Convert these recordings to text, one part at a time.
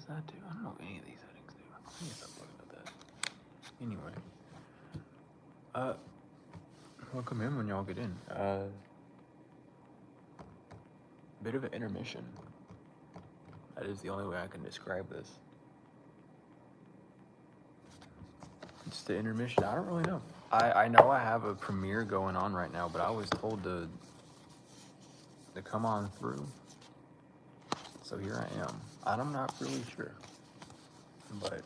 does that do? I don't know what any of these settings do. I need to stop looking at that. Anyway. Welcome in when y'all get in. Bit of an intermission. That is the only way I can describe this. It's the intermission. I don't really know. I know I have a premiere going on right now, but I was told to come on through. So here I am. I'm not really sure. But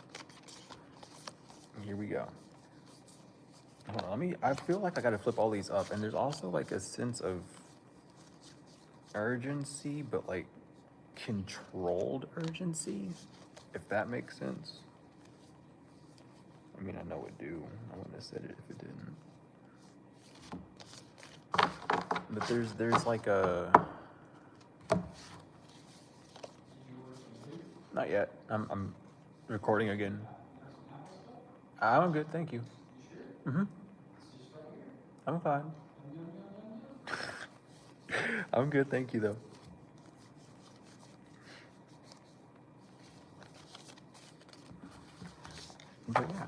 here we go. Hold on, I feel like I gotta flip all these up, and there's also like a sense of urgency, but like controlled urgency, if that makes sense. I mean, I know it do. I wouldn't have said it if it didn't. But there's like a... Not yet. I'm recording again. I'm good, thank you. Mm-hmm. I'm fine. I'm good, thank you though. But yeah,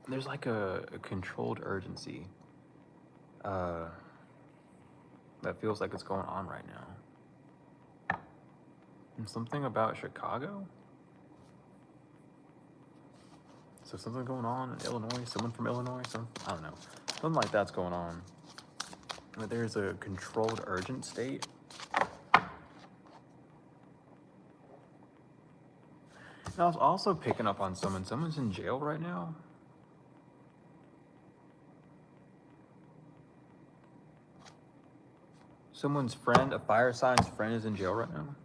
there's like a controlled urgency that feels like it's going on right now. And something about Chicago. So something going on in Illinois, someone from Illinois, I don't know. Something like that's going on. But there's a controlled urgent state. And I was also picking up on someone's in jail right now. Someone's friend, a fire sign's friend, is in jail right now.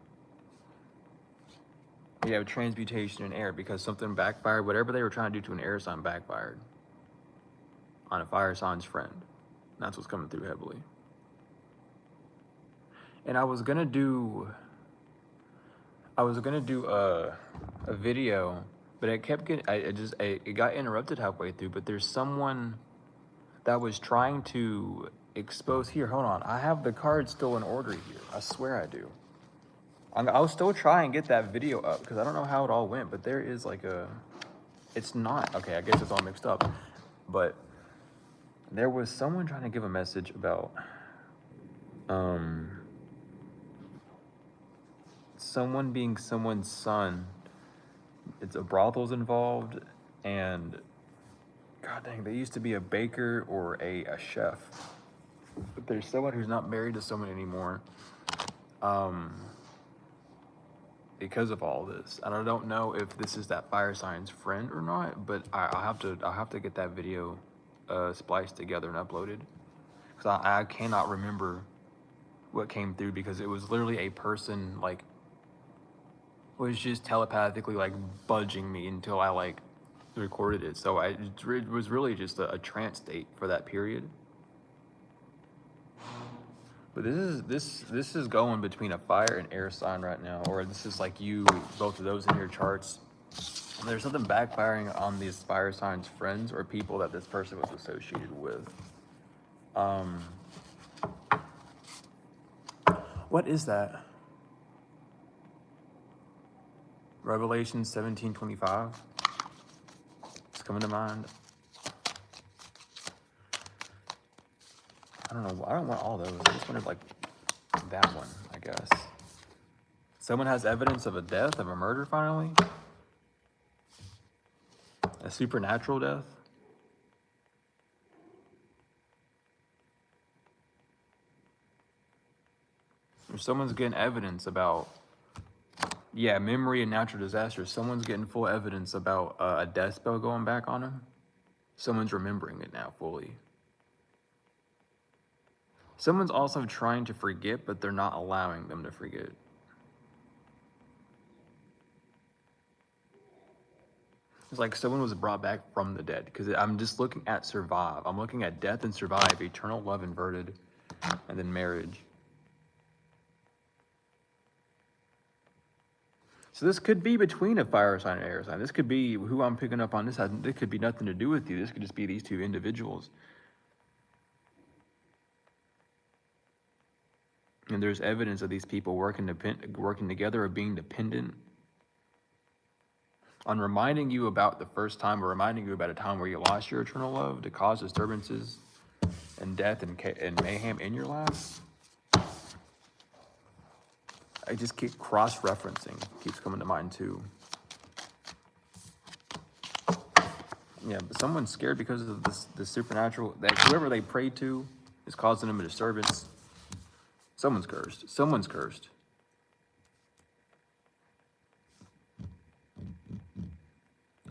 You have transmutation in air because something backfired. Whatever they were trying to do to an air sign backfired on a fire sign's friend. That's what's coming through heavily. And I was gonna do a video, but it kept getting, it got interrupted halfway through. But there's someone that was trying to expose. Here, hold on. I have the card still in order here. I swear I do. I'll still try and get that video up because I don't know how it all went. But there is like a, it's not okay. I guess it's all mixed up. But there was someone trying to give a message about someone being someone's son. It's a brothel's involved, and god dang, they used to be a baker or a chef. But there's someone who's not married to someone anymore because of all this. And I don't know if this is that fire sign's friend or not, but I'll have to get that video spliced together and uploaded, because I cannot remember what came through, because it was literally a person like was just telepathically like budging me until I like recorded it. So it was really just a trance state for that period. But this is going between a fire and air sign right now, or this is like you, both of those in your charts. There's something backfiring on these fire signs' friends or people that this person was associated with. What is that? Revelation 17:25. It's coming to mind. I don't know. I don't want all those. I just wanted like that one, I guess. Someone has evidence of a death, of a murder finally. A supernatural death. Or someone's getting evidence about, yeah, memory and natural disasters. Someone's getting full evidence about a death spell going back on him. Someone's remembering it now fully. Someone's also trying to forget, but they're not allowing them to forget. It's like someone was brought back from the dead, because I'm just looking at survive. I'm looking at death and survive, eternal love inverted, and then marriage. So this could be between a fire sign and air sign. This could be who I'm picking up on. This could be nothing to do with you. This could just be these two individuals. And there's evidence of these people working together or being dependent on reminding you about the first time, or reminding you about a time where you lost your eternal love to cause disturbances and death and mayhem in your life. I just keep cross-referencing, keeps coming to mind too. Yeah, but someone's scared because of the supernatural, that whoever they pray to is causing them a disturbance. Someone's cursed. Someone's cursed.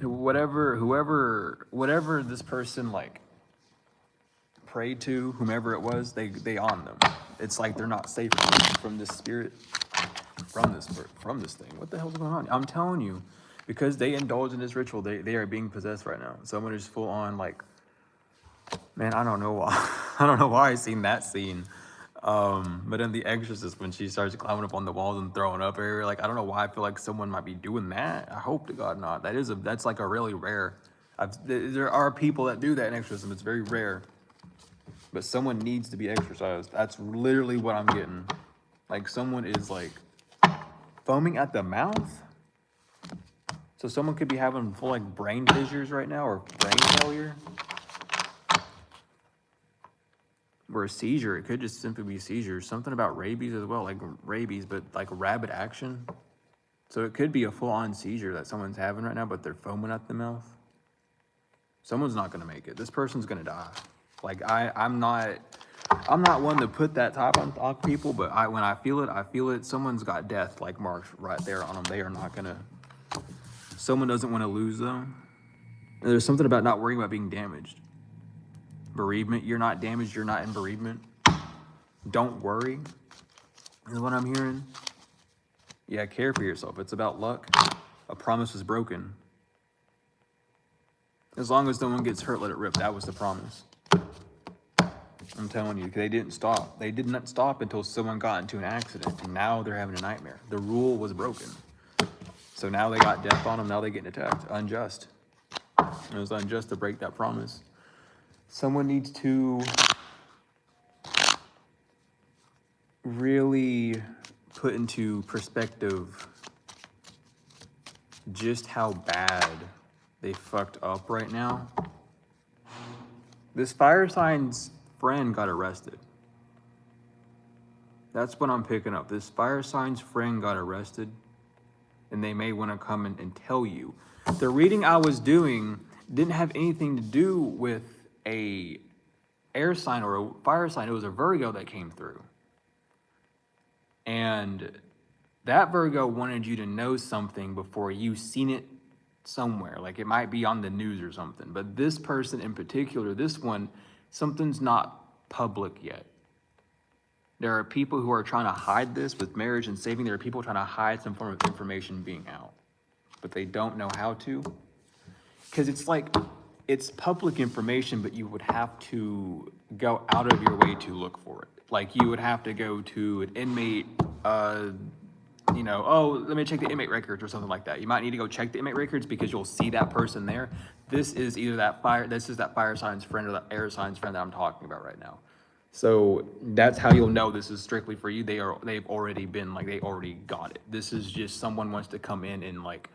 Whatever this person like prayed to, whomever it was, they on them. It's like they're not safe from this spirit, from this thing. What the hell's going on? I'm telling you, because they indulge in this ritual, they are being possessed right now. Someone is full on like, man, I don't know why. I don't know why I seen that scene. But in The Exorcist, when she starts climbing up on the walls and throwing up everywhere, like, I don't know why I feel like someone might be doing that. I hope to God not. That's like a really rare. There are people that do that in exorcism. It's very rare. But someone needs to be exorcised. That's literally what I'm getting. Like, someone is like foaming at the mouth. So someone could be having full like brain fissures right now, or brain failure. Or a seizure. It could just simply be seizures. Something about rabies as well, like rabies, but like rapid action. So it could be a full-on seizure that someone's having right now, but they're foaming at the mouth. Someone's not gonna make it. This person's gonna die. Like I'm not one to put that type on people, but when I feel it. Someone's got death like marked right there on them. They are not gonna. Someone doesn't want to lose them. And there's something about not worrying about being damaged. Bereavement, you're not damaged, you're not in bereavement. Don't worry, is what I'm hearing. Yeah, care for yourself. It's about luck. A promise was broken. As long as no one gets hurt, let it rip. That was the promise. I'm telling you, they didn't stop. They did not stop until someone got into an accident, and now they're having a nightmare. The rule was broken. So now they got death on them, now they're getting attacked. Unjust. It was unjust to break that promise. Someone needs to really put into perspective just how bad they fucked up right now. This fire sign's friend got arrested. That's what I'm picking up. This fire sign's friend got arrested, and they may want to come and tell you. The reading I was doing didn't have anything to do with a air sign or a fire sign. It was a Virgo that came through. And that Virgo wanted you to know something before you seen it somewhere. Like it might be on the news or something. But this person in particular, this one, something's not public yet. There are people who are trying to hide this with marriage and saving. There are people trying to hide some form of information being out. But they don't know how to. Because it's like, it's public information, but you would have to go out of your way to look for it. Like you would have to go to an inmate, oh, let me check the inmate records or something like that. You might need to go check the inmate records because you'll see that person there. This is either that fire sign's friend or that air sign's friend that I'm talking about right now. So that's how you'll know this is strictly for you. They've already got it. This is just someone wants to come in and like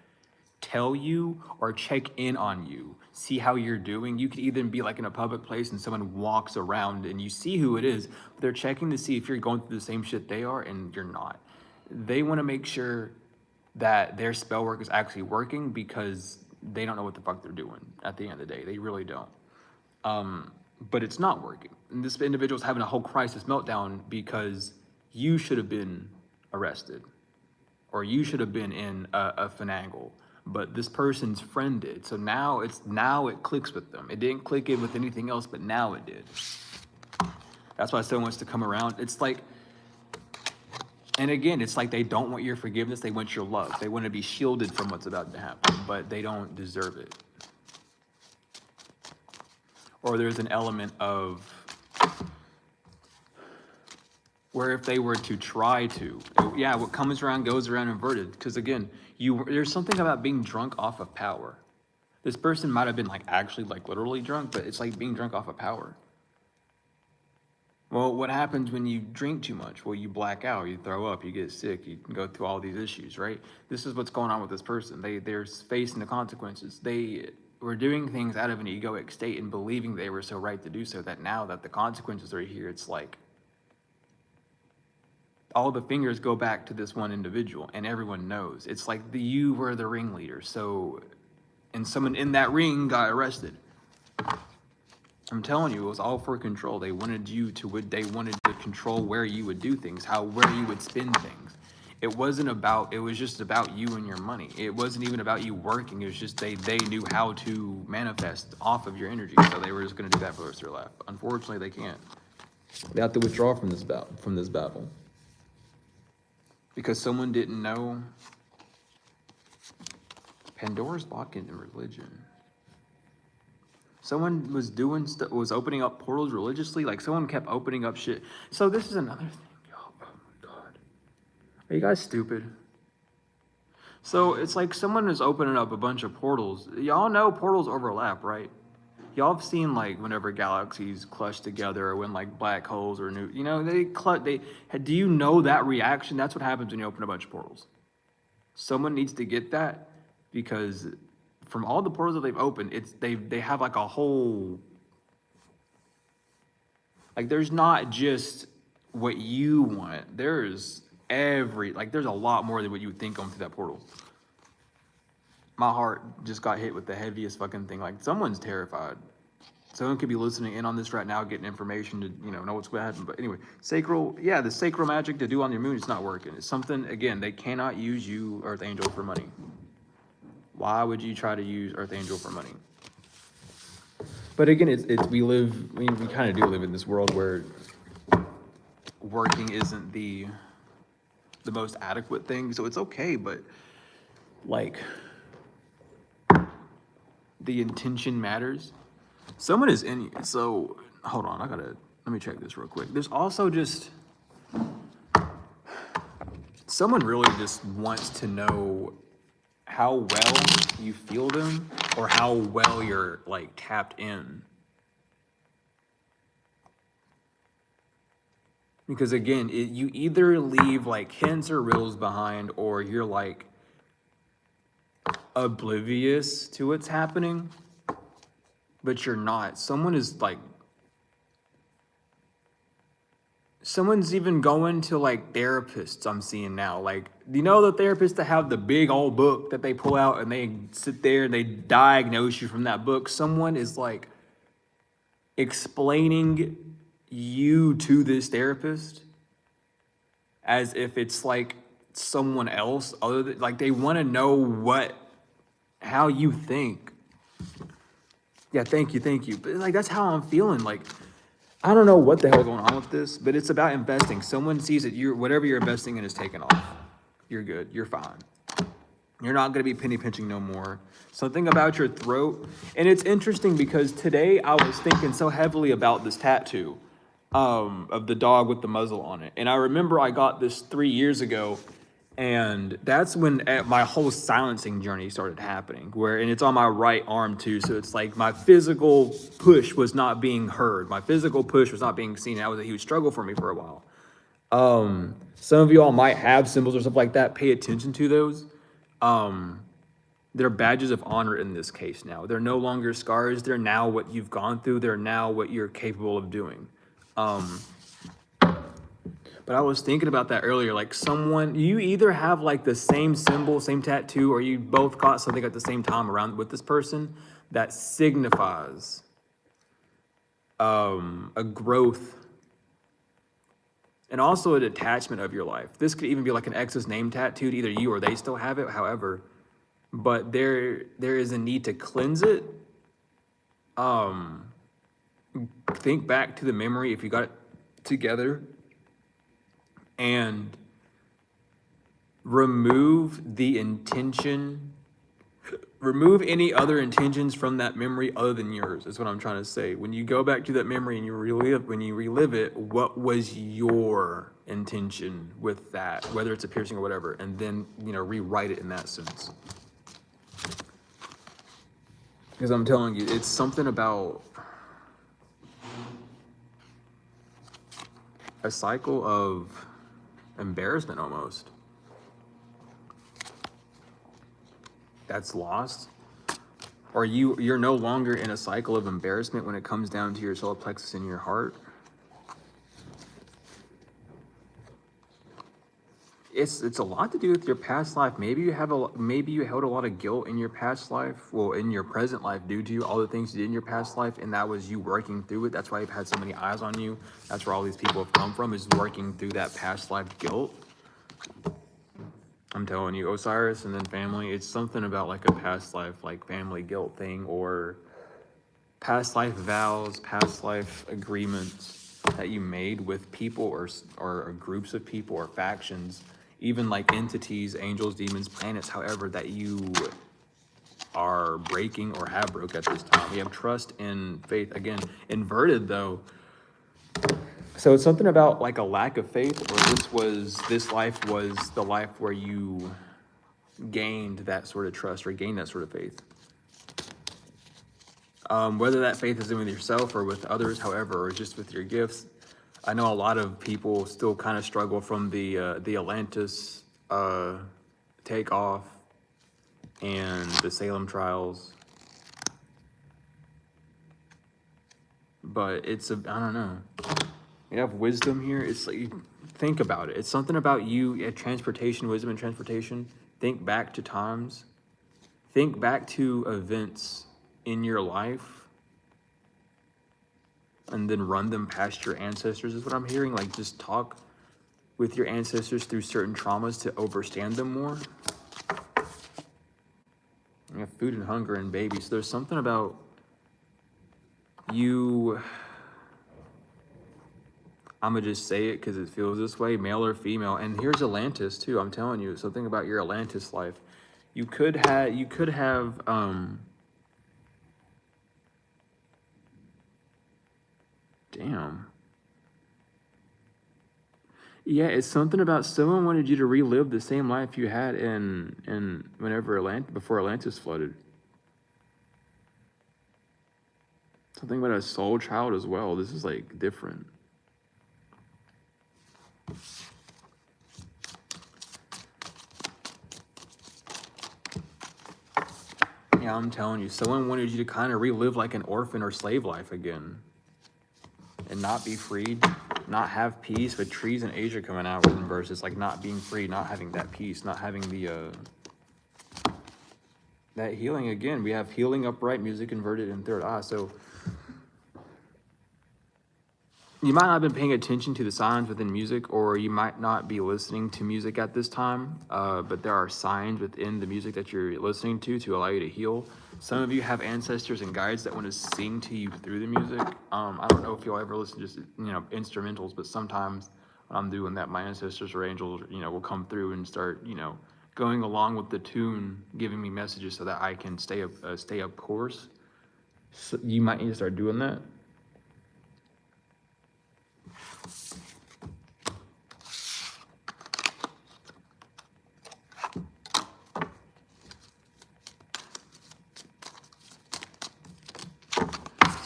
tell you or check in on you, see how you're doing. You could even be like in a public place and someone walks around and you see who it is, but they're checking to see if you're going through the same shit they are and you're not. They want to make sure that their spell work is actually working because they don't know what the fuck they're doing at the end of the day. They really don't. But it's not working. And this individual's having a whole crisis meltdown because you should have been arrested or you should have been in a finagle. But this person's friend did. So now it clicks with them. It didn't click in with anything else, but now it did. That's why someone wants to come around. It's like, and again, it's like they don't want your forgiveness. They want your love. They want to be shielded from what's about to happen, but they don't deserve it. Or there's an element of where if they were to try to, what comes around goes around inverted. Because again, there's something about being drunk off of power. This person might have been like actually like literally drunk, but it's like being drunk off of power. Well, what happens when you drink too much? Well, you black out, you throw up, you get sick, you can go through all these issues, right? This is what's going on with this person. They're facing the consequences. They were doing things out of an egoic state and believing they were so right to do so that now that the consequences are here, it's like all the fingers go back to this one individual and everyone knows. It's like you were the ringleader. So, and someone in that ring got arrested. I'm telling you, it was all for control. They wanted they wanted to control where you would do things, where you would spend things. It was just about you and your money. It wasn't even about you working. It was just they knew how to manifest off of your energy. So they were just going to do that for the rest of their life. Unfortunately, they can't. They have to withdraw from this battle. Because someone didn't know. Pandora's box in religion. Someone was opening up portals religiously. Like someone kept opening up shit. So this is another thing. Oh my God. Are you guys stupid? So it's like someone is opening up a bunch of portals. Y'all know portals overlap, right? Y'all have seen like whenever galaxies clutch together or when like black holes or new, do you know that reaction? That's what happens when you open a bunch of portals. Someone needs to get that because from all the portals that they've opened, they have like a whole, like there's not just what you want. There's there's a lot more than what you would think going through that portal. My heart just got hit with the heaviest fucking thing. Like someone's terrified. Someone could be listening in on this right now, getting information to, know what's going to happen. But anyway, the sacral magic to do on your moon is not working. It's something, again, they cannot use you, Earth Angel, for money. Why would you try to use Earth Angel for money? But again, we kind of do live in this world where working isn't the most adequate thing. So it's okay, but like the intention matters. Someone is in, so hold on, let me check this real quick. There's also just, someone really just wants to know how well you feel them or how well you're like tapped in. Because again, you either leave like hints or riddles behind or you're like oblivious to what's happening, but you're not. Someone's even going to like therapists I'm seeing now. Like, the therapists that have the big old book that they pull out and they sit there and they diagnose you from that book. Someone is like explaining you to this therapist as if it's like someone else other than, like, they want to know how you think. Yeah, thank you. But like, that's how I'm feeling. Like, I don't know what the hell going on with this, but it's about investing. Someone sees that whatever you're investing in is taken off. You're good. You're fine. You're not going to be penny pinching no more. Something about your throat. And it's interesting because today I was thinking so heavily about this tattoo of the dog with the muzzle on it. And I remember I got this 3 years ago. And that's when my whole silencing journey started happening, and it's on my right arm too. So it's like my physical push was not being heard. My physical push was not being seen. That was a huge struggle for me for a while. Some of you all might have symbols or stuff like that. Pay attention to those. They're badges of honor in this case now. They're no longer scars. They're now what you've gone through. They're now what you're capable of doing. But I was thinking about that earlier, like you either have like the same symbol, same tattoo, or you both got something at the same time around with this person that signifies a growth and also a detachment of your life. This could even be like an ex's name tattooed, either you or they still have it, however, but there is a need to cleanse it. Think back to the memory if you got it together. And remove any other intentions from that memory other than yours, is what I'm trying to say. When you go back to that memory and you relive it, what was your intention with that, whether it's a piercing or whatever, and then, rewrite it in that sense. Because I'm telling you, it's something about a cycle of embarrassment almost. That's lost. Or you're no longer in a cycle of embarrassment when it comes down to your solar plexus in your heart. It's a lot to do with your past life. Maybe you held a lot of guilt in your past life, well, in your present life, due to all the things you did in your past life, and that was you working through it. That's why you've had so many eyes on you. That's where all these people have come from, is working through that past life guilt. I'm telling you, Osiris and then family, it's something about like a past life, like family guilt thing, or past life vows, past life agreements that you made with people or groups of people or factions, even like entities, angels, demons, planets, however, that you are breaking or have broke at this time. We have trust in faith. Again, inverted though. So it's something about like a lack of faith, or this life was the life where you gained that sort of trust or gained that sort of faith. Whether that faith is in with yourself or with others, however, or just with your gifts. I know a lot of people still kind of struggle from the Atlantis takeoff and the Salem trials. But I don't know. You have wisdom here. It's like, think about it. It's something about you at transportation, wisdom and transportation. Think back to times. Think back to events in your life and then run them past your ancestors is what I'm hearing. Like, just talk with your ancestors through certain traumas to understand them more. You have food and hunger and babies. So there's something about you. I'm gonna just say it because it feels this way, male or female. And here's Atlantis too. I'm telling you something about your Atlantis life. You could have damn. Yeah, it's something about someone wanted you to relive the same life you had in before Atlantis flooded. Something about a soul child as well. This is like different. Yeah, I'm telling you, someone wanted you to kind of relive like an orphan or slave life again. And not be freed, not have peace. With trees in Asia coming out with verses, like not being free, not having that peace, not having the that healing again. We have healing, upright, music inverted, and third eye. So you might not have been paying attention to the signs within music, or you might not be listening to music at this time, but there are signs within the music that you're listening to allow you to heal. Some of you have ancestors and guides that want to sing to you through the music. I don't know if you'll ever listen to just, instrumentals, but sometimes when I'm doing that, my ancestors or angels, will come through and start, going along with the tune, giving me messages so that I can stay up course. So you might need to start doing that.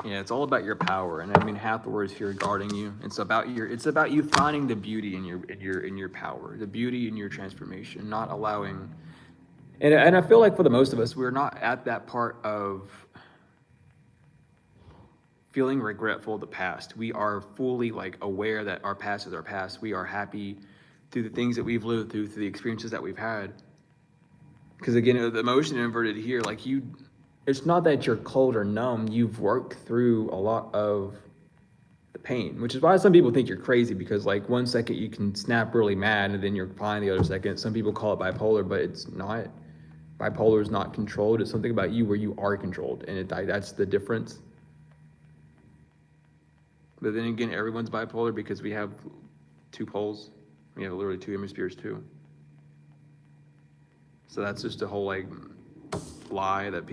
Yeah, it's all about your power, and I mean Hathor is here guarding you. It's about you finding the beauty in your power, the beauty in your transformation, not allowing. And I feel like for the most of us, we're not at that part of feeling regretful of the past. We are fully like aware that our past is our past. We are happy through the things that we've lived through the experiences that we've had. Because again, the emotion inverted here, like it's not that you're cold or numb. You've worked through a lot of the pain, which is why some people think you're crazy, because like 1 second you can snap really mad and then you're fine the other second. Some people call it bipolar, but it's not. Bipolar is not controlled. It's something about you where you are controlled, and that's the difference. But then again, everyone's bipolar because we have two poles. We have literally two hemispheres too. So that's just a whole like lie that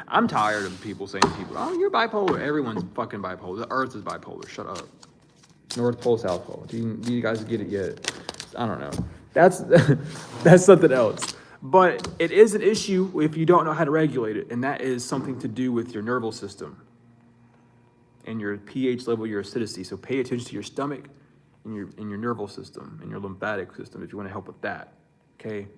I'm tired of people saying to people, oh, you're bipolar. Everyone's fucking bipolar. The earth is bipolar. Shut up. North Pole, South Pole. Do you guys get it yet? I don't know. That's something else. But it is an issue if you don't know how to regulate it, and that is something to do with your nervous system and your pH level, your acidity. So pay attention to your stomach in your nervous system, in your lymphatic system, if you want to help with that. Okay,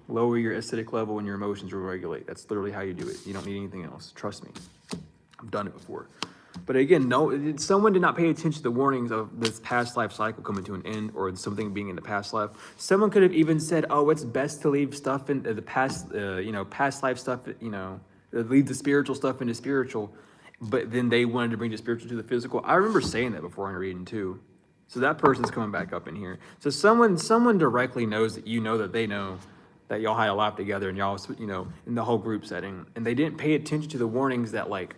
lower your acidic level and your emotions will regulate. That's literally how you do it. You don't need anything else. Trust me, I've done it before. But again, no, someone did not pay attention to the warnings of this past life cycle coming to an end, or something being in the past life. Someone could have even said, "Oh, it's best to leave stuff in the past, past life stuff, leave the spiritual stuff into spiritual." But then they wanted to bring the spiritual to the physical. I remember saying that before in reading too. So that person's coming back up in here. So someone directly knows that you know that they know that y'all had a life together and y'all, in the whole group setting, and they didn't pay attention to the warnings that like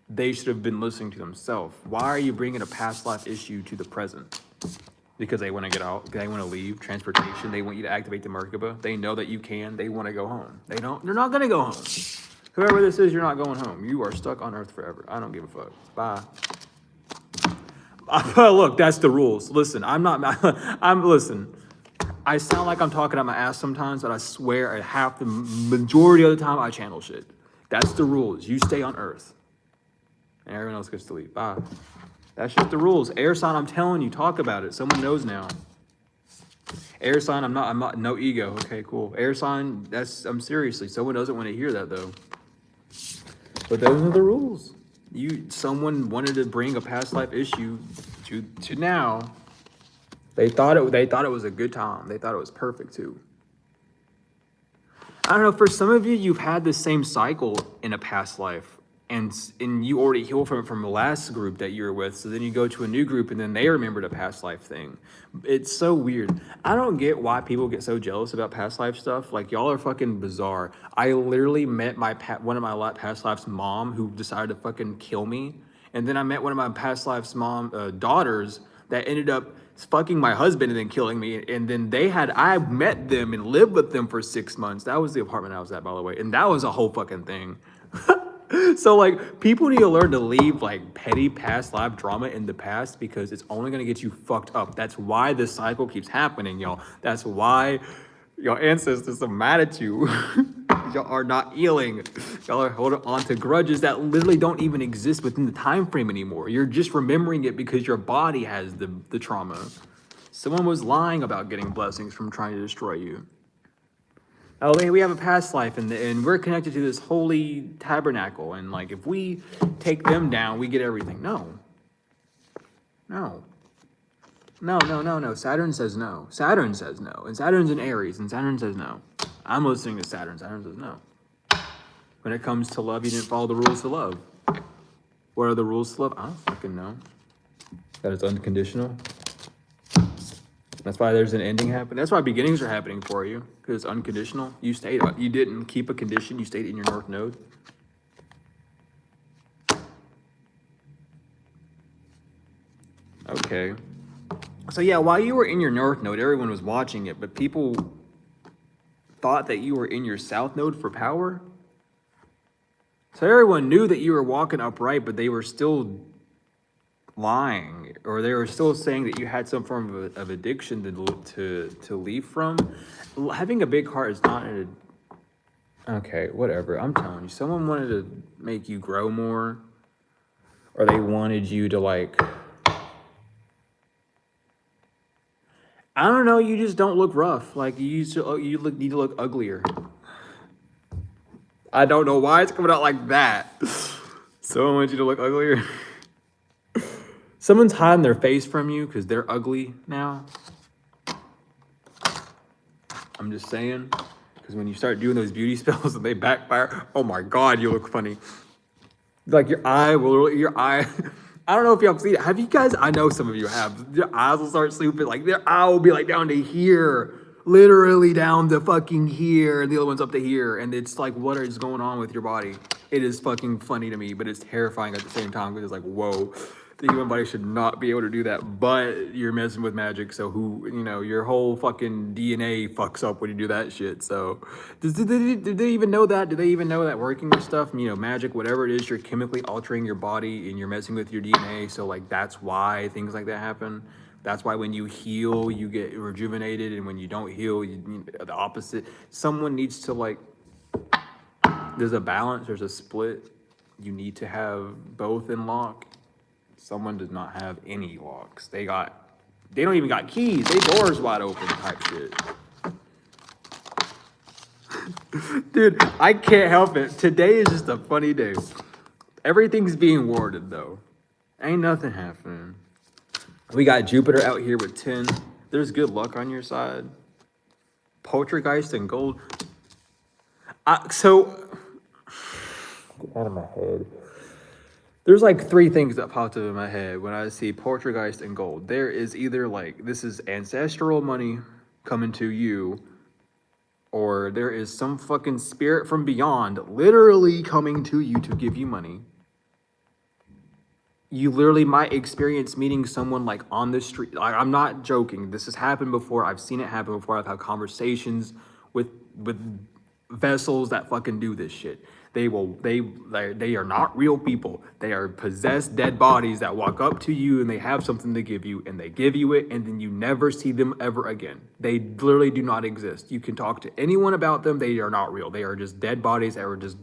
they should have been listening to themselves. Why are you bringing a past life issue to the present? Because they want to get out, they want to leave, transportation, they want you to activate the Merkaba. They know that you can, they want to go home. They're not going to go home. Whoever this is, you're not going home. You are stuck on Earth forever. I don't give a fuck. Bye. Look, that's the rules. Listen, listen. I sound like I'm talking out my ass sometimes, but I swear the majority of the time I channel shit. That's the rules. You stay on Earth. And everyone else gets to leave. Bye. That's just the rules. Air sign, I'm telling you, talk about it. Someone knows now. Air sign, I'm not, no ego. Okay, cool. Air sign, I'm seriously, someone doesn't want to hear that though. But those are the rules. Someone wanted to bring a past life issue to now. They thought it was a good time. They thought it was perfect too. I don't know, for some of you, you've had the same cycle in a past life. And you already healed from the last group that you were with, so then you go to a new group and then they remembered a past life thing. It's so weird. I don't get why people get so jealous about past life stuff. Like, y'all are fucking bizarre. I literally met one of my past lives' mom who decided to fucking kill me, and then I met one of my past lives' daughters that ended up fucking my husband and then killing me. And then I met them and lived with them for 6 months. That was the apartment I was at, by the way, and that was a whole fucking thing. So, like, people need to learn to leave, like, petty past life drama in the past, because it's only going to get you fucked up. That's why this cycle keeps happening, y'all. That's why your ancestors are mad at you. Y'all are not healing. Y'all are holding on to grudges that literally don't even exist within the time frame anymore. You're just remembering it because your body has the trauma. Someone was lying about getting blessings from trying to destroy you. Oh, we have a past life, and we're connected to this holy tabernacle, and like if we take them down, we get everything. No. Saturn says no. Saturn says no, and Saturn's in Aries, and Saturn says no. I'm listening to Saturn. Saturn says no. When it comes to love, you didn't follow the rules to love. What are the rules to love? I don't fucking know. That it's unconditional. That's why there's an ending happening. That's why beginnings are happening for you, because it's unconditional. You didn't keep a condition. You stayed in your North Node. Okay. So yeah, while you were in your North Node, everyone was watching it, but people thought that you were in your South Node for power. So everyone knew that you were walking upright, but they were still lying, or they were still saying that you had some form of addiction to leave from. Having a big heart is not okay, whatever. I'm telling you, someone wanted to make you grow more, or they wanted you to, like, I don't know, you just don't look rough. Like, you need to look uglier. I don't know why it's coming out like that. Someone wants you to look uglier. Someone's hiding their face from you because they're ugly now. I'm just saying. Because when you start doing those beauty spells and they backfire, oh my God, you look funny. Like your eye, I don't know if y'all have seen it. Have you guys, I know some of you have, your eyes will start sleeping. Like their eye will be like down to here. Literally down to fucking here. And the other one's up to here. And it's like, what is going on with your body? It is fucking funny to me, but it's terrifying at the same time because it's like, whoa. The human body should not be able to do that, but you're messing with magic, so your whole fucking DNA fucks up when you do that shit, so. Do they even know that? Do they even know that working with stuff, magic, whatever it is, you're chemically altering your body and you're messing with your DNA, so like that's why things like that happen. That's why when you heal, you get rejuvenated, and when you don't heal, the opposite. Someone needs to, like, there's a balance, there's a split. You need to have both in lock. Someone does not have any locks. They don't even got keys. They doors wide open type shit. Dude, I can't help it. Today is just a funny day. Everything's being warded though. Ain't nothing happening. We got Jupiter out here with 10. There's good luck on your side. Poltergeist and gold. So, get out of my head. There's like 3 things that popped up in my head when I see poltergeist and gold. There is either like, this is ancestral money coming to you, or there is some fucking spirit from beyond literally coming to you to give you money. You literally might experience meeting someone like on the street. Like, I'm not joking. This has happened before. I've seen it happen before. I've had conversations with vessels that fucking do this shit. They are not real people. They are possessed dead bodies that walk up to you and they have something to give you and they give you it and then you never see them ever again. They literally do not exist. You can talk to anyone about them. They are not real. They are just dead bodies that were just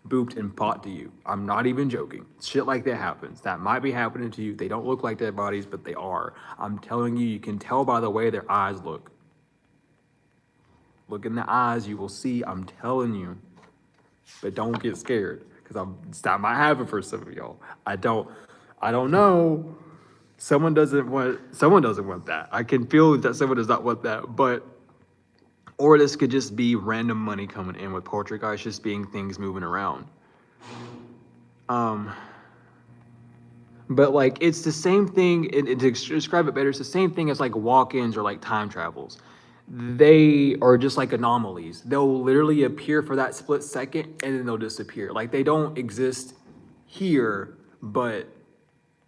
booped and pot to you. I'm not even joking. Shit like that happens. That might be happening to you. They don't look like dead bodies, but they are. I'm telling you, you can tell by the way their eyes look. Look in the eyes, you will see. I'm telling you. But don't get scared, because that might happen for some of y'all. I don't know. Someone doesn't want that. I can feel that someone does not want that, but or this could just be random money coming in with poltergeist just being things moving around. But like it's the same thing, and to describe it better, it's the same thing as like walk-ins or like time travels. They are just like anomalies. They'll literally appear for that split second and then they'll disappear. Like they don't exist here, but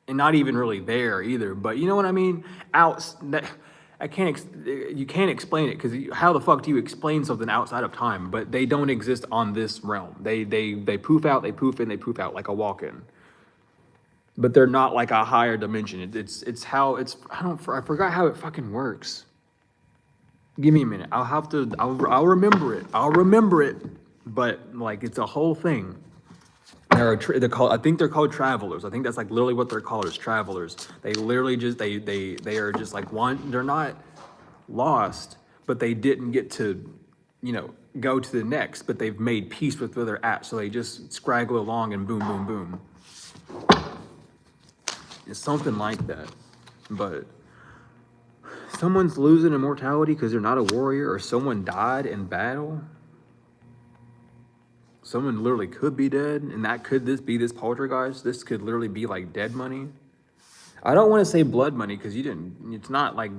and not even really there either. But you know what I mean? You can't explain it, because how the fuck do you explain something outside of time? But they don't exist on this realm. They poof out, they poof in, they poof out like a walk-in. But they're not like a higher dimension. I forgot how it fucking works. Give me a minute. I'll remember it. I'll remember it. But like it's a whole thing. They're called, I think they're called travelers. I think that's like literally what they're called, is travelers. They literally just they are just like they're not lost, but they didn't get to, go to the next, but they've made peace with where they're at. So they just scraggle along and boom, boom, boom. It's something like that. But someone's losing immortality because they're not a warrior, or someone died in battle. Someone literally could be dead, and that could be this poltergeist. This could literally be like dead money. I don't want to say blood money, because it's not like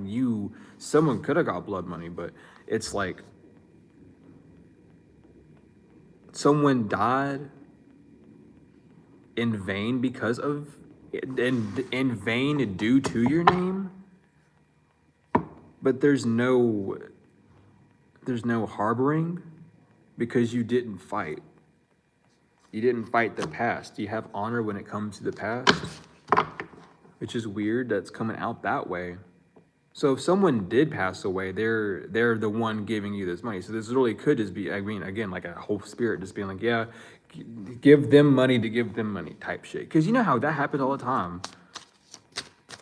someone could have got blood money, but it's like someone died in vain because of, in vain due to your name. But there's no harboring, because you didn't fight. You didn't fight the past. You have honor when it comes to the past, which is weird that's coming out that way. So if someone did pass away, they're the one giving you this money. So this really could just be, again, like a whole spirit just being like, yeah, give them money to give them money type shit. Because you know how that happens all the time.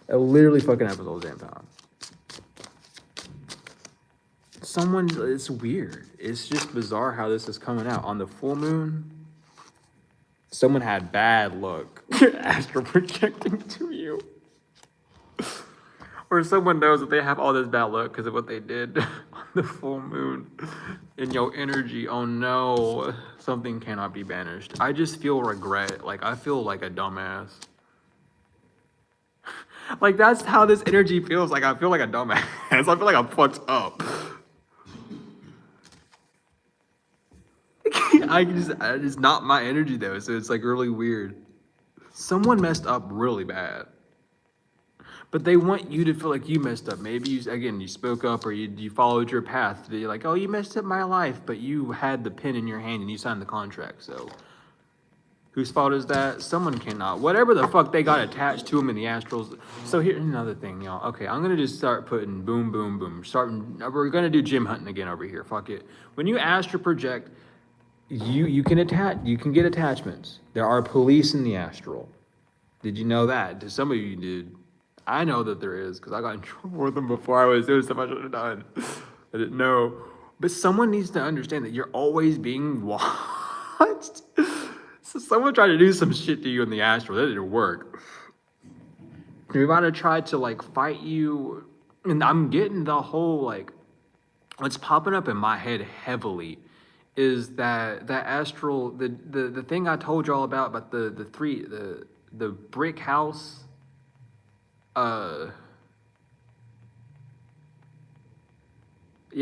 It literally fucking happens all the damn time. It's weird. It's just bizarre how this is coming out. On the full moon, someone had bad luck astral projecting to you. Or someone knows that they have all this bad luck because of what they did on the full moon. In your energy, oh no, something cannot be banished. I just feel regret. Like, I feel like a dumbass. Like, that's how this energy feels. Like, I feel like a dumbass. I feel like I'm fucked up. It's not my energy though, so it's like really weird. Someone messed up really bad, but they want you to feel like you messed up. Maybe you spoke up, or you followed your path. You're like, oh, you messed up my life, but you had the pen in your hand and you signed the contract. So whose fault is that? Someone cannot. Whatever the fuck they got attached to them in the astrals. So here's another thing, y'all. Okay, I'm gonna just start putting boom, boom, boom. We're gonna do gym hunting again over here. Fuck it. When you astral project, you can get attachments. There are police in the astral. Did you know that? Some of you did. I know that there is because I got in trouble with them before I was doing stuff I should have done. I didn't know. But someone needs to understand that you're always being watched. So someone tried to do some shit to you in the astral. That didn't work. They're about to try to like fight you. And I'm getting the whole like, what's popping up in my head heavily is that astral, the thing I told y'all about the brick house, yeah,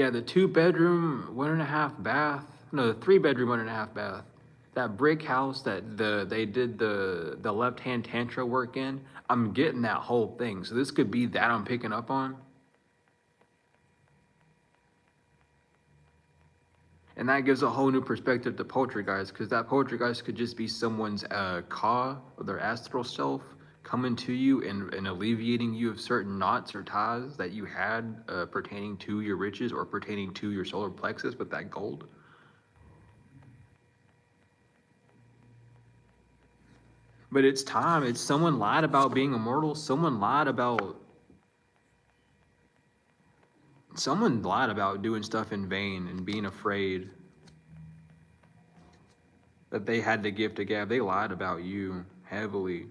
the 2-bedroom, 1.5 bath, no, the 3-bedroom, 1.5 bath, that brick house that they did the left hand tantra work in. I'm getting that whole thing. So this could be that I'm picking up on. And that gives a whole new perspective to poltergeist, because that poltergeist could just be someone's ka, or their astral self, coming to you and alleviating you of certain knots or ties that you had pertaining to your riches or pertaining to your solar plexus with that gold. But it's time. It's someone lied about being immortal. Someone lied about doing stuff in vain and being afraid that they had the gift of gab. They lied about you heavily.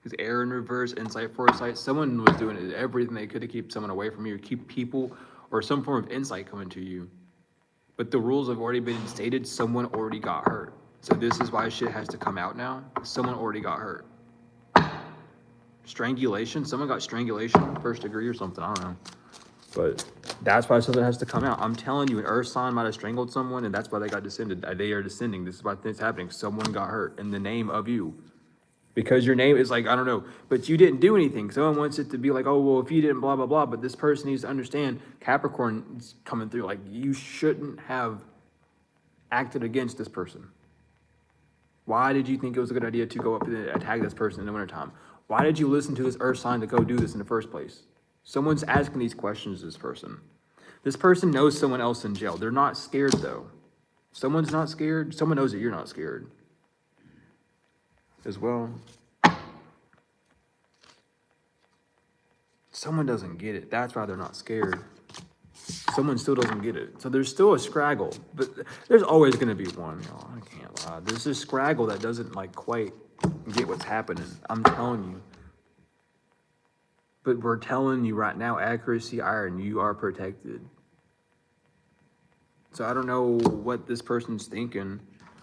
Because error in reverse, insight, foresight, someone was doing everything they could to keep someone away from you, or keep people or some form of insight coming to you. But the rules have already been stated. Someone already got hurt. So this is why shit has to come out now. Someone already got hurt. Strangulation. Someone got strangulation, 1st degree or something. I don't know. But that's why something has to come out. I'm telling you, an earth sign might have strangled someone, and that's why they got descended. They are descending. This is why it's happening. Someone got hurt in the name of you. Because your name is like, I don't know, but you didn't do anything. Someone wants it to be like, oh, well, if you didn't blah, blah, blah. But this person needs to understand Capricorn is coming through. Like, you shouldn't have acted against this person. Why did you think it was a good idea to go up and attack this person in the wintertime? Why did you listen to this earth sign to go do this in the first place? Someone's asking these questions to this person. This person knows someone else in jail. They're not scared, though. Someone's not scared. Someone knows that you're not scared as well. Someone doesn't get it. That's why they're not scared. Someone still doesn't get it. So there's still a scraggle, but there's always going to be one. Y'all, I can't lie. There's this scraggle that doesn't like quite get what's happening. I'm telling you. But we're telling you right now, accuracy, iron, you are protected. So I don't know what this person's thinking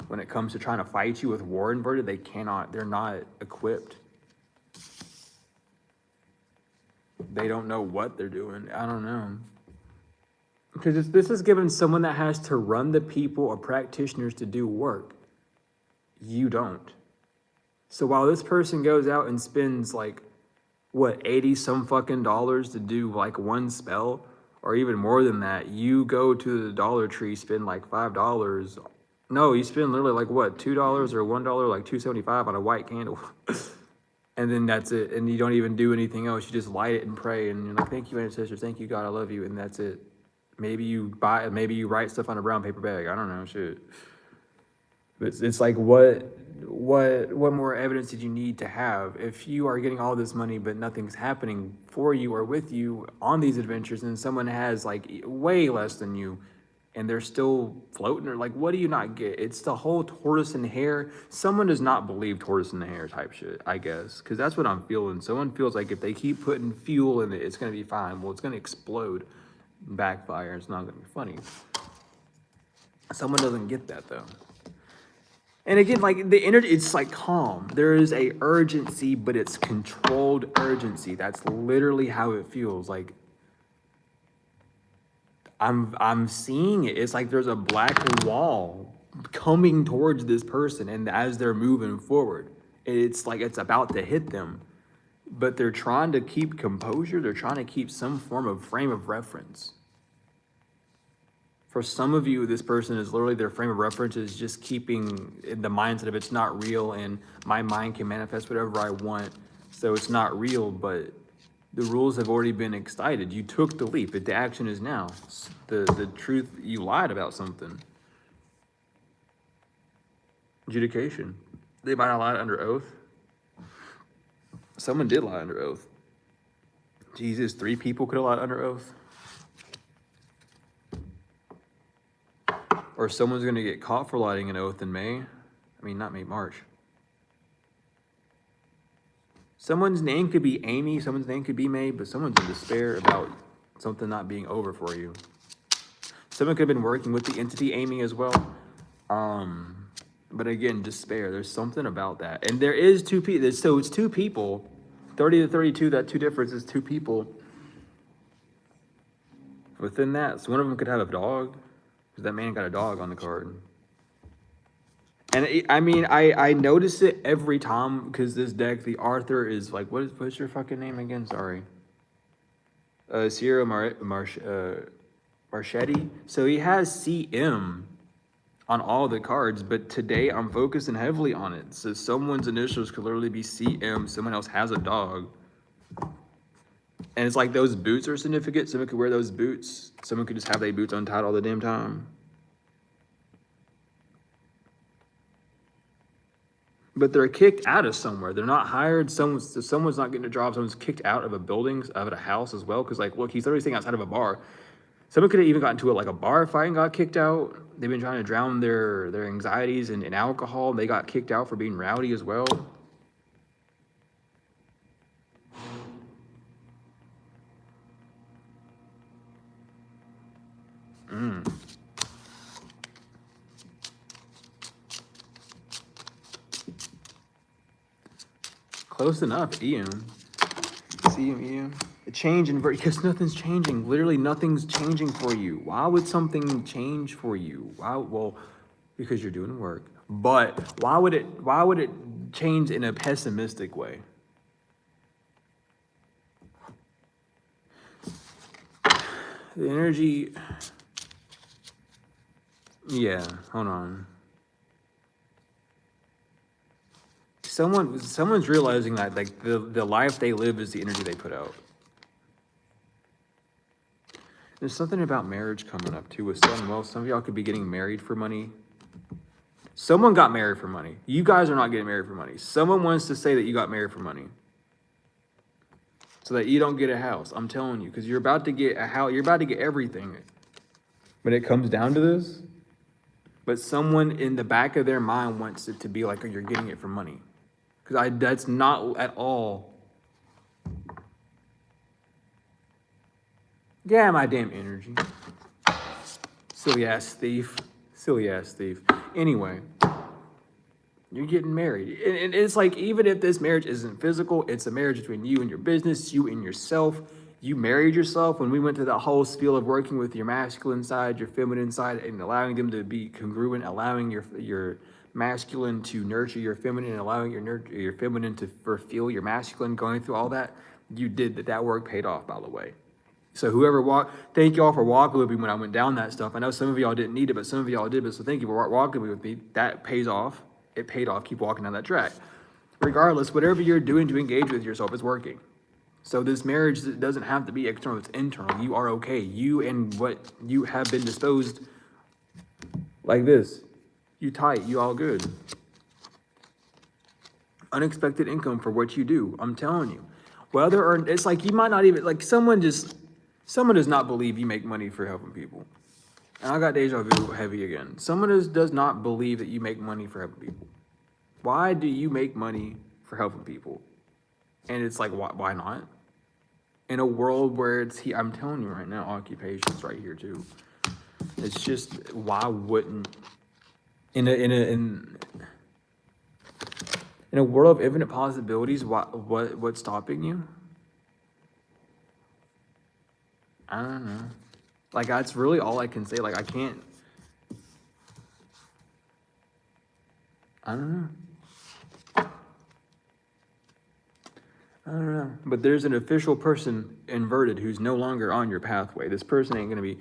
when it comes to trying to fight you with war inverted. They're not equipped. They don't know what they're doing. I don't know. Because this is given someone that has to run the people or practitioners to do work. You don't. So while this person goes out and spends like, what, 80 some fucking dollars to do like one spell, or even more than that, you go to the Dollar Tree, spend like $5. No, you spend literally like what, $2 or $1, like $2.75 on a white candle. And then that's it. And you don't even do anything else. You just light it and pray. And you're like, thank you, ancestors. Thank you, God. I love you. And that's it. Maybe you write stuff on a brown paper bag. I don't know, shit. But it's like, what more evidence did you need to have? If you are getting all this money, but nothing's happening for you or with you on these adventures, and someone has like way less than you, and they're still floating, or like, what do you not get? It's the whole tortoise and hare. Someone does not believe tortoise and the hare type shit, I guess, because that's what I'm feeling. Someone feels like if they keep putting fuel in it, it's going to be fine. Well, it's going to explode, backfire. It's not going to be funny. Someone doesn't get that, though. And again, like the energy, it's like calm. There is a urgency, but it's controlled urgency. That's literally how it feels. Like, I'm seeing it. It's like there's a black wall coming towards this person, and as they're moving forward, it's like it's about to hit them. But they're trying to keep composure. They're trying to keep some form of frame of reference. For some of you, this person is literally, their frame of reference is just keeping the mindset of it's not real, and my mind can manifest whatever I want, so it's not real, but the rules have already been excited. You took the leap. The action is now. The truth, you lied about something. Adjudication. They might have lied under oath. Someone did lie under oath. Jesus, 3 people could have lied under oath. Or someone's going to get caught for lying an oath in May. I mean, not May, March. Someone's name could be Amy, someone's name could be May, but someone's in despair about something not being over for you. Someone could have been working with the entity Amy as well. But again, despair. There's something about that. And there is 2 people. So it's 2 people. 30 to 32, that 2 difference is 2 people. Within that, so one of them could have a dog. Because that man got a dog on the card. And I notice it every time because this deck, the Arthur is like, what's your fucking name again? Sorry. Seer Marchetti. So he has CM on all the cards, but today I'm focusing heavily on it. So someone's initials could literally be CM, someone else has a dog. And it's like those boots are significant. Someone could wear those boots. Someone could just have their boots untied all the damn time. But they're kicked out of somewhere. They're not hired. Someone's not getting a job. Someone's kicked out of a building, out of a house as well. Because like, look, he's literally staying outside of a bar. Someone could have even gotten into a bar fight and got kicked out. They've been trying to drown their anxieties in alcohol. They got kicked out for being rowdy as well. Close enough, Ian. See him, Ian. A change in because nothing's changing. Literally, nothing's changing for you. Why would something change for you? Why? Well, because you're doing work. But why would it change in a pessimistic way? The energy. Yeah, hold on. Someone's realizing that like the life they live is the energy they put out. There's something about marriage coming up too with some. Well, some of y'all could be getting married for money. Someone got married for money. You guys are not getting married for money. Someone wants to say that you got married for money. So that you don't get a house. I'm telling you, because you're about to get a house. You're about to get everything. When it comes down to this. But someone in the back of their mind wants it to be like, oh, you're getting it for money. Because that's not at all. Yeah, my damn energy. Silly ass thief. Silly ass thief. Anyway, you're getting married. And it's like, even if this marriage isn't physical, it's a marriage between you and your business, you and yourself. You married yourself when we went to the whole spiel of working with your masculine side, your feminine side, and allowing them to be congruent, allowing your masculine to nurture your feminine, and allowing your feminine to fulfill your masculine, going through all that. You did that work paid off, by the way. So whoever thank y'all for walking with me when I went down that stuff. I know some of y'all didn't need it, but some of y'all did. But so thank you for walking with me. That pays off. It paid off. Keep walking down that track. Regardless, whatever you're doing to engage with yourself is working. So this marriage doesn't have to be external, it's internal. You are okay. You and what you have been disposed like this. You tight, you all good. Unexpected income for what you do. I'm telling you. Whether or it's like you might not even like someone does not believe you make money for helping people. And I got deja vu heavy again. Someone does not believe that you make money for helping people. Why do you make money for helping people? And it's like, why not? In a world where I'm telling you right now, occupation's right here too. It's just, why wouldn't, in a world of infinite possibilities, what's stopping you? I don't know. Like, that's really all I can say. Like, I can't, I don't know. I don't know, but there's an official person inverted who's no longer on your pathway. This person ain't gonna be.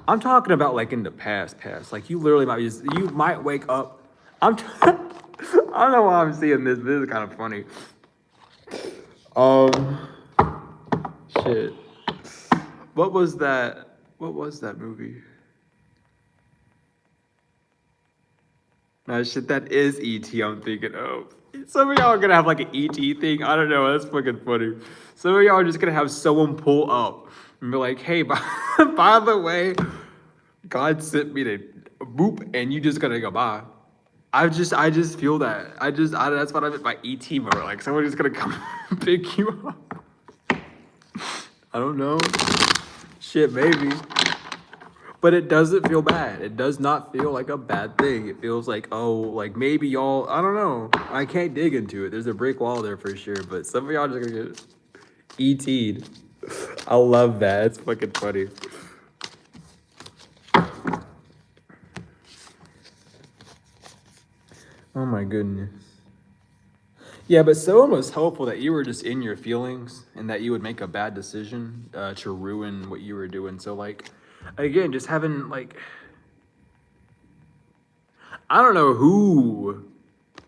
I'm talking about like in the past. Like you literally you might wake up. I don't know why I'm seeing this. This is kind of funny. Shit. What was that? What was that movie? No shit, that is ET I'm thinking of. Some of y'all are gonna have like an ET thing. I don't know. That's fucking funny. Some of y'all are just gonna have someone pull up and be like, "Hey, by the way, God sent me to boop," and you just gonna go bye. I just feel that. That's what I meant by ET mode. Like someone's just gonna come pick you up. I don't know. Shit, maybe. But it doesn't feel bad. It does not feel like a bad thing. It feels like, oh, like maybe y'all, I don't know. I can't dig into it. There's a brick wall there for sure, but some of y'all just gonna get ET'd. I love that. It's fucking funny. Oh my goodness. Yeah, but someone was hopeful that you were just in your feelings and that you would make a bad decision to ruin what you were doing. So, like, again, just having, like, I don't know who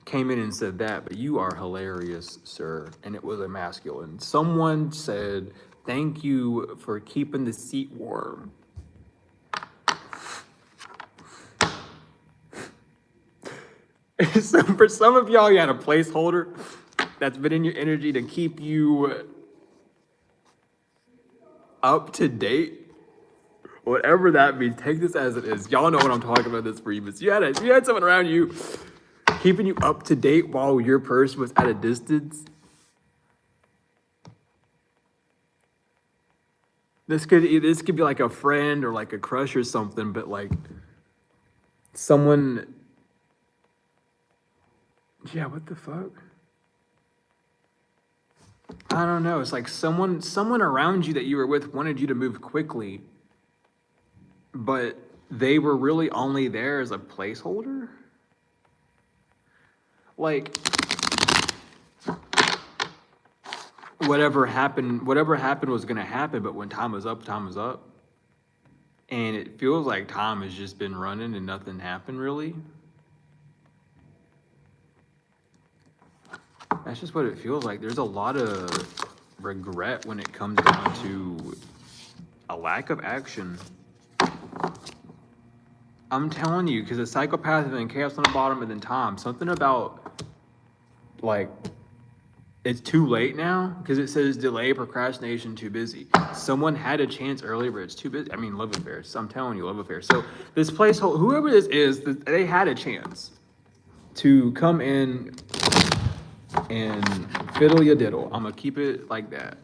came in and said that, but you are hilarious, sir. And it was a masculine. Someone said, "Thank you for keeping the seat warm." So for some of y'all, you had a placeholder that's been in your energy to keep you up to date. Whatever that means, take this as it is. Y'all know what I'm talking about this for you, but you had someone around you keeping you up to date while your person was at a distance. This could be like a friend or like a crush or something, but like someone. Yeah, what the fuck? I don't know. It's like someone around you that you were with wanted you to move quickly, but they were really only there as a placeholder. Like whatever happened was gonna happen, but when time was up, time was up. And it feels like time has just been running and nothing happened really. That's just what it feels like. There's a lot of regret when it comes down to a lack of action. I'm telling you, because a psychopath and then chaos on the bottom and then time. Something about, like, it's too late now because it says delay, procrastination, too busy. Someone had a chance earlier, but it's too busy. I mean, love affairs. I'm telling you, love affairs. So this placeholder, whoever this is, they had a chance to come in and fiddle your diddle. I'm gonna keep it like that.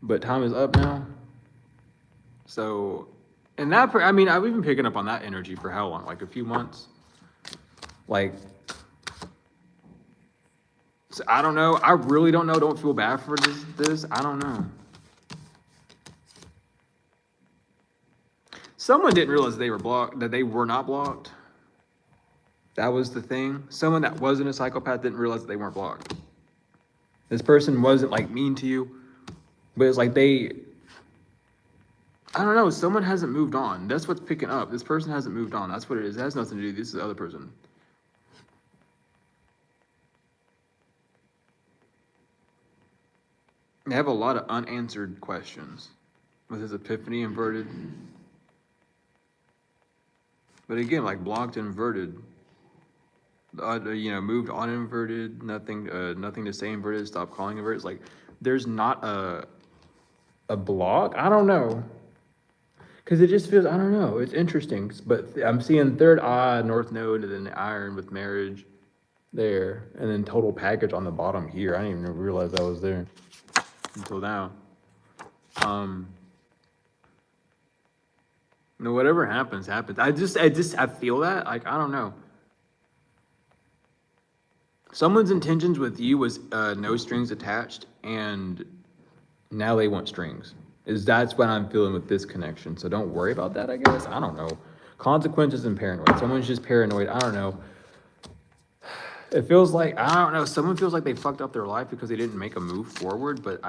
But time is up now. So, and that, I mean, I've been picking up on that energy for how long? Like a few months? Like, so I don't know. I really don't know. Don't feel bad for this. I don't know. Someone didn't realize they were blocked, that they were not blocked. That was the thing. Someone that wasn't a psychopath didn't realize that they weren't blocked. This person wasn't like mean to you, but it's like I don't know, someone hasn't moved on. That's what's picking up. This person hasn't moved on. That's what it is. It has nothing to do. This is the other person. They have a lot of unanswered questions with his epiphany inverted. But again, like blocked, inverted. Moved on inverted, nothing to say inverted, stop calling inverted. It's like there's not a block. I don't know. Because it just feels, I don't know, it's interesting. But I'm seeing third eye, north node, and then the iron with marriage there. And then total package on the bottom here. I didn't even realize that was there until now. Whatever happens, happens. I feel that. Like, I don't know. Someone's intentions with you was no strings attached, and now they want strings. That's what I'm feeling with this connection. So don't worry about that, I guess. I don't know. Consequences and paranoid. Someone's just paranoid. I don't know. It feels like, I don't know. Someone feels like they fucked up their life because they didn't make a move forward. But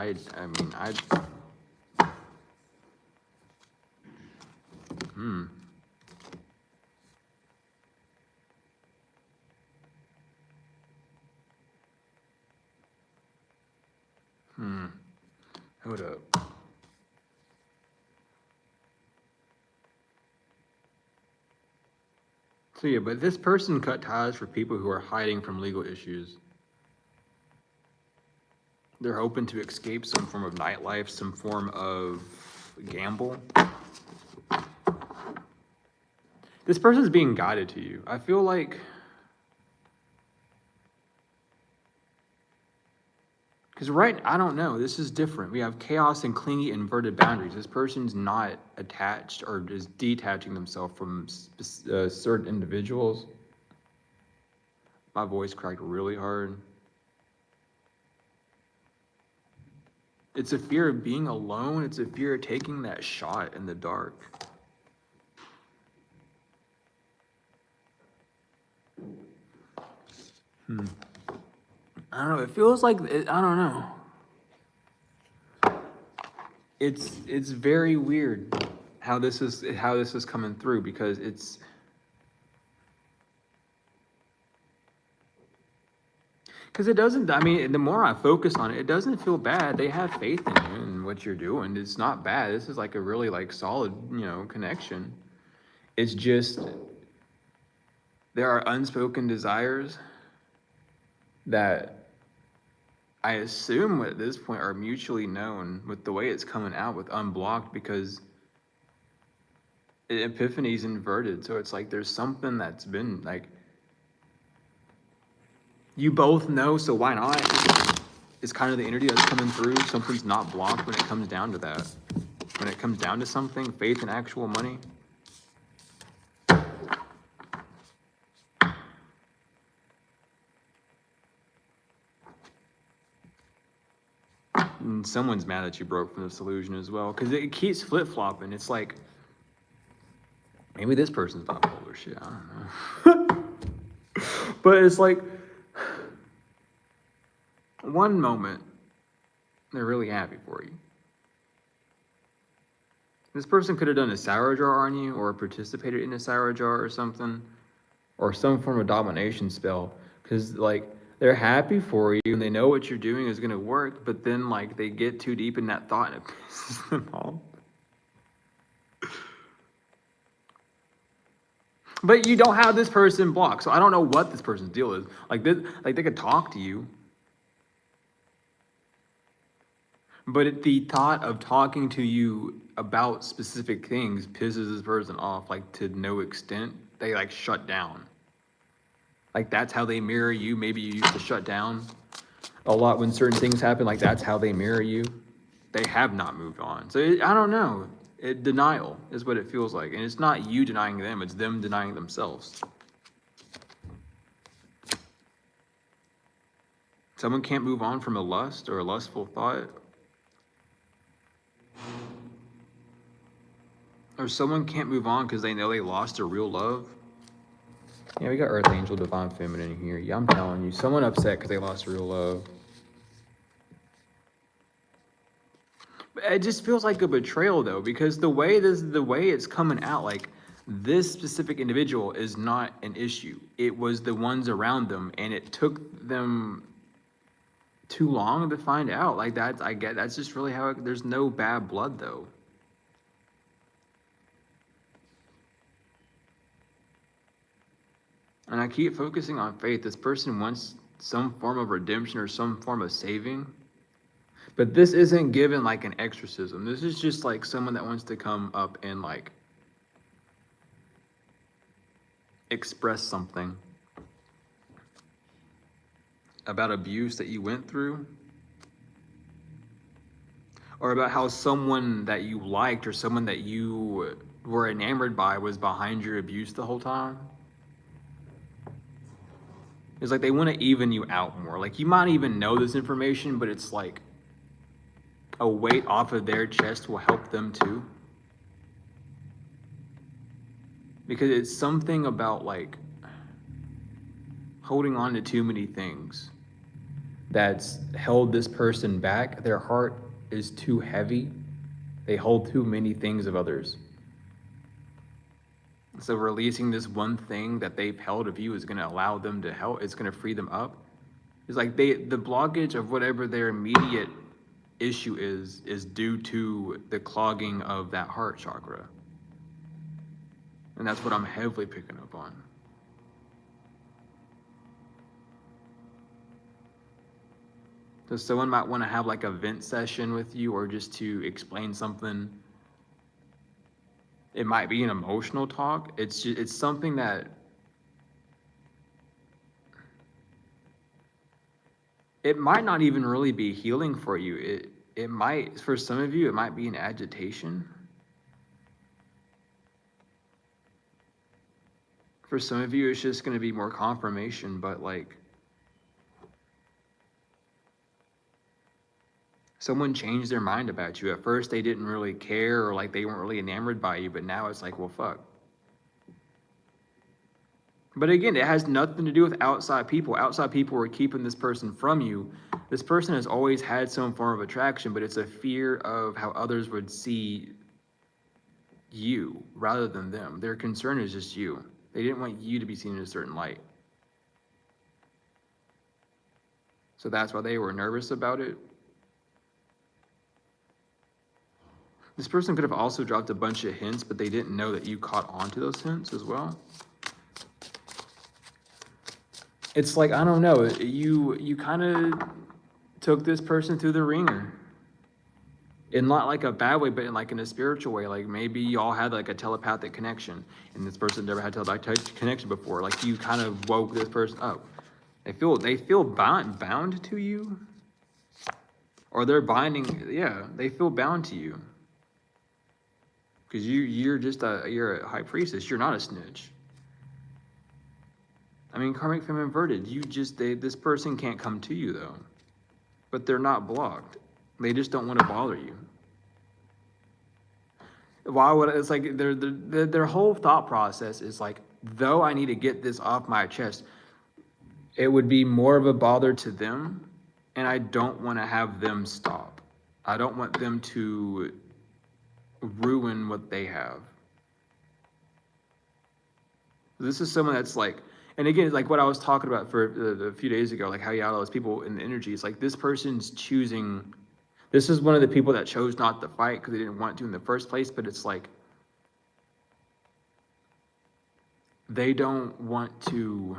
hold up. So yeah, but this person cut ties for people who are hiding from legal issues. They're hoping to escape some form of nightlife, some form of gamble. This person's being guided to you. I feel like, because I don't know, this is different. We have chaos and clingy inverted boundaries. This person's not attached or is detaching themselves from certain individuals. My voice cracked really hard. It's a fear of being alone. It's a fear of taking that shot in the dark. I don't know. It feels like I don't know. It's very weird how this is coming through, because it doesn't. I mean, the more I focus on it, it doesn't feel bad. They have faith in you and what you're doing. It's not bad. This is like a really like solid, connection. It's just there are unspoken desires that I assume at this point are mutually known with the way it's coming out with unblocked, because Epiphany's inverted. So it's like there's something that's been like, you both know, so why not? It's kind of the energy that's coming through. Something's not blocked when it comes down to that. When it comes down to something, faith and actual money. And someone's mad that you broke from this illusion as well, because it keeps flip-flopping. It's like, maybe this person's bipolar shit, I don't know. But it's like, one moment, they're really happy for you. This person could have done a sour jar on you, or participated in a sour jar or something, or some form of domination spell, because like they're happy for you and they know what you're doing is going to work, but then like they get too deep in that thought and it pisses them off. But you don't have this person blocked, so I don't know what this person's deal is. Like they could talk to you, but the thought of talking to you about specific things pisses this person off, like to no extent. They like shut down. Like that's how they mirror you. Maybe you used to shut down a lot when certain things happen. Like that's how they mirror you. They have not moved on. So I don't know. Denial is what it feels like. And it's not you denying them. It's them denying themselves. Someone can't move on from a lust or a lustful thought. Or someone can't move on because they know they lost their real love. Yeah, we got Earth Angel, Divine Feminine here. Yeah, I'm telling you. Someone upset because they lost real love. It just feels like a betrayal, though, because the way it's coming out, like this specific individual is not an issue. It was the ones around them, and it took them too long to find out. Like that's just really how there's no bad blood, though. And I keep focusing on faith. This person wants some form of redemption or some form of saving. But this isn't given like an exorcism. This is just like someone that wants to come up and like express something about abuse that you went through, or about how someone that you liked or someone that you were enamored by was behind your abuse the whole time. It's like they want to even you out more. Like you might even know this information, but it's like a weight off of their chest will help them too. Because it's something about like holding on to too many things that's held this person back. Their heart is too heavy. They hold too many things of others. So releasing this one thing that they've held of you is going to allow them to help. It's going to free them up. It's like the blockage of whatever their immediate issue is due to the clogging of that heart chakra. And that's what I'm heavily picking up on. So someone might want to have like a vent session with you, or just to explain something. It might be an emotional talk. It's something that it might not even really be healing for you. It might, for some of you, it might be an agitation. For some of you, it's just going to be more confirmation, but like someone changed their mind about you. At first, they didn't really care, or like they weren't really enamored by you, but now it's like, well, fuck. But again, it has nothing to do with outside people. Outside people are keeping this person from you. This person has always had some form of attraction, but it's a fear of how others would see you rather than them. Their concern is just you. They didn't want you to be seen in a certain light. So that's why they were nervous about it. This person could have also dropped a bunch of hints, but they didn't know that you caught on to those hints as well. It's like, I don't know, you kind of took this person through the ringer. In not like a bad way, but in like in a spiritual way. Like maybe y'all had like a telepathic connection, and this person never had telepathic connection before. Like you kind of woke this person up. They feel bound to you, or they're binding. Yeah, they feel bound to you because you're a high priestess. You're not a snitch. I mean, karmic femme inverted. This person can't come to you though, but they're not blocked. They just don't want to bother you. Why would it's like their whole thought process is like, though I need to get this off my chest, it would be more of a bother to them, and I don't want to have them stop. I don't want them to ruin what they have. This is someone that's like, and again, like what I was talking about for a few days ago, like how you have those people in the energy. It's like this person's choosing. This is one of the people that chose not to fight because they didn't want to in the first place, but it's like they don't want to,